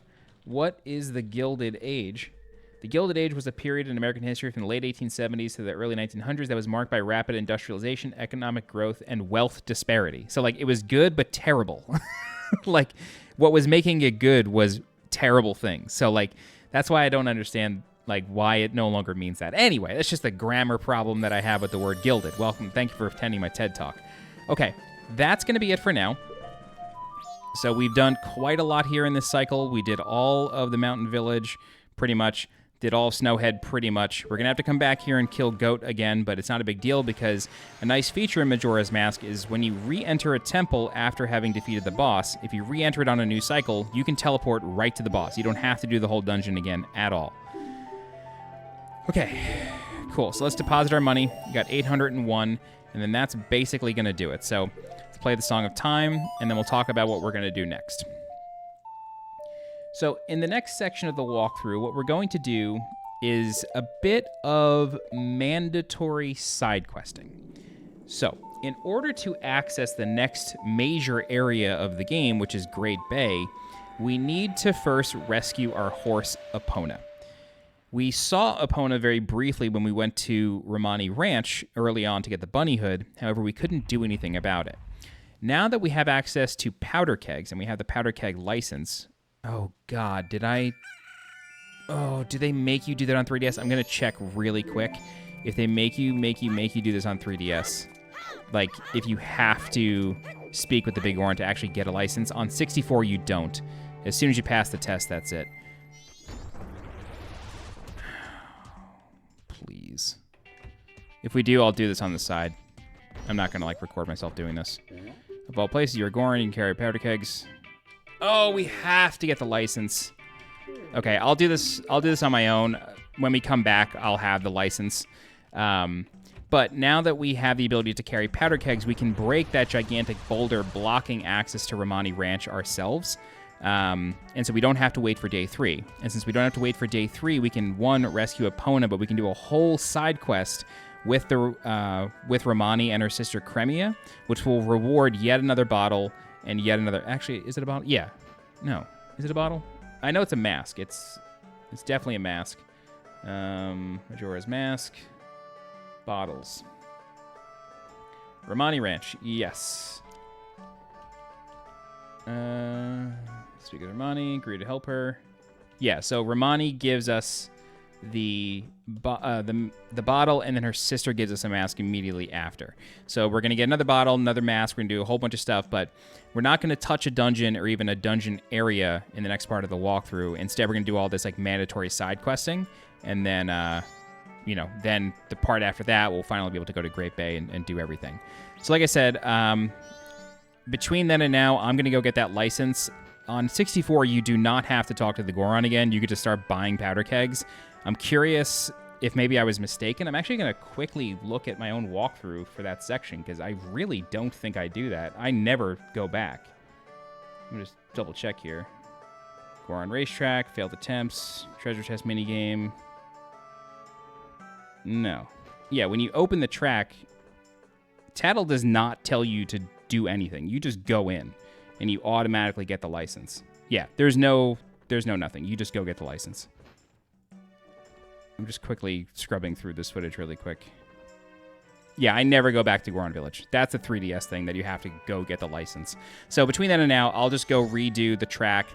what is the Gilded Age, the Gilded Age was a period in American history from the late 1870s to the early 1900s that was marked by rapid industrialization, economic growth, and wealth disparity. So, like, it was good but terrible. Like, what was making it good was terrible things. So, like, that's why I don't understand, like, why it no longer means that. Anyway, that's just a grammar problem that I have with the word Gilded. Welcome. Thank you for attending my TED Talk. Okay, that's going to be it for now. So we've done quite a lot here in this cycle. We did all of the Mountain Village, pretty much. Did all of Snowhead, pretty much. We're going to have to come back here and kill Goht again, but it's not a big deal because a nice feature in Majora's Mask is when you re-enter a temple after having defeated the boss, if you re-enter it on a new cycle, you can teleport right to the boss. You don't have to do the whole dungeon again at all. Okay, cool. So let's deposit our money. We got 801, and then that's basically going to do it. So let's play the Song of Time, and then we'll talk about what we're going to do next. So in the next section of the walkthrough, what we're going to do is a bit of mandatory side questing. So in order to access the next major area of the game, which is Great Bay, we need to first rescue our horse, Epona. We saw Epona very briefly when we went to Romani Ranch early on to get the bunny hood. However, we couldn't do anything about it. Now that we have access to powder kegs and we have the powder keg license... Oh, God, did I... Oh, do they make you do that on 3DS? I'm going to check really quick. If they make you do this on 3DS. Like, if you have to speak with the big Goron to actually get a license. On 64, you don't. As soon as you pass the test, that's it. Please. If we do, I'll do this on the side. I'm not going to, like, record myself doing this. Of all places, you're a Goron, you can carry powder kegs. Oh, we have to get the license. Okay, I'll do this on my own. When we come back, I'll have the license. But now that we have the ability to carry powder kegs, we can break that gigantic boulder blocking access to Romani Ranch ourselves. And so we don't have to wait for day 3. And since we don't have to wait for day 3, we can, 1, rescue Epona, but we can do a whole side quest with Romani and her sister Cremia, which will reward yet another bottle and yet another... Actually, is it a bottle? Yeah. No. Is it a bottle? I know it's a mask. It's definitely a mask. Majora's Mask. Bottles. Romani Ranch. Yes. Speak of Romani, agree to help her. Yeah, so Romani gives us the bottle, and then her sister gives us a mask immediately after. So we're going to get another bottle, another mask. We're going to do a whole bunch of stuff, but we're not going to touch a dungeon or even a dungeon area in the next part of the walkthrough. Instead, we're going to do all this like mandatory side questing, and then, then the part after that, we'll finally be able to go to Great Bay and do everything. So like I said, between then and now, I'm going to go get that license. On 64, you do not have to talk to the Goron again. You could just start buying powder kegs. I'm curious if maybe I was mistaken. I'm actually going to quickly look at my own walkthrough for that section, because I really don't think I do that. I never go back. Let me just double check here. Goron Racetrack, failed attempts, treasure chest minigame. No. Yeah, when you open the track, Tattle does not tell you to do anything. You just go in, and you automatically get the license. Yeah, there's no nothing. You just go get the license. I'm just quickly scrubbing through this footage really quick. Yeah, I never go back to Goron Village. That's a 3DS thing that you have to go get the license. So between then and now, I'll just go redo the track.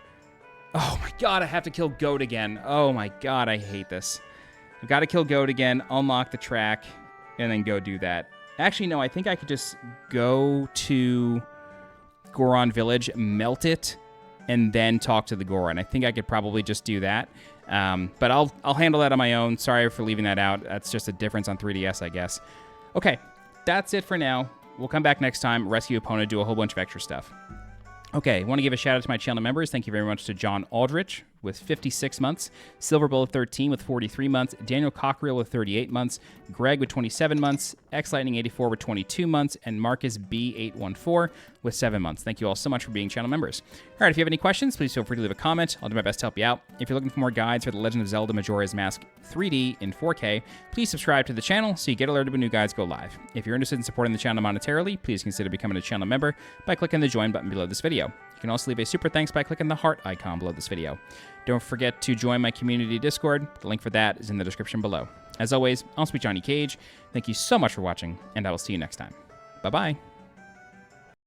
Oh my god, I have to kill Goht again. Oh my god, I hate this. I've got to kill Goht again, unlock the track, and then go do that. Actually, no, I think I could just go to Goron Village, melt it, and then talk to the Goron. I think I could probably just do that. But I'll handle that on my own. Sorry for leaving that out. That's just a difference on 3DS, I guess. Okay, that's it for now. We'll come back next time, rescue Epona, do a whole bunch of extra stuff. Okay, I want to give a shout out to my channel members. Thank you very much to John Aldrich with 56 months, Silver Bullet 13 with 43 months, Daniel Cockerill with 38 months, Greg with 27 months, X Lightning 84 with 22 months, and Marcus B814 with 7 months. Thank you all so much for being channel members. All right, if you have any questions, please feel free to leave a comment. I'll do my best to help you out. If you're looking for more guides for The Legend of Zelda Majora's Mask 3D in 4K, please subscribe to the channel so you get alerted when new guides go live. If you're interested in supporting the channel monetarily, please consider becoming a channel member by clicking the join button below this video. You can also leave a super thanks by clicking the heart icon below this video. Don't forget to join my community Discord. The link for that is in the description below. As always, I'm SweetJohnnyCage. Thank you so much for watching, and I will see you next time. Bye-bye.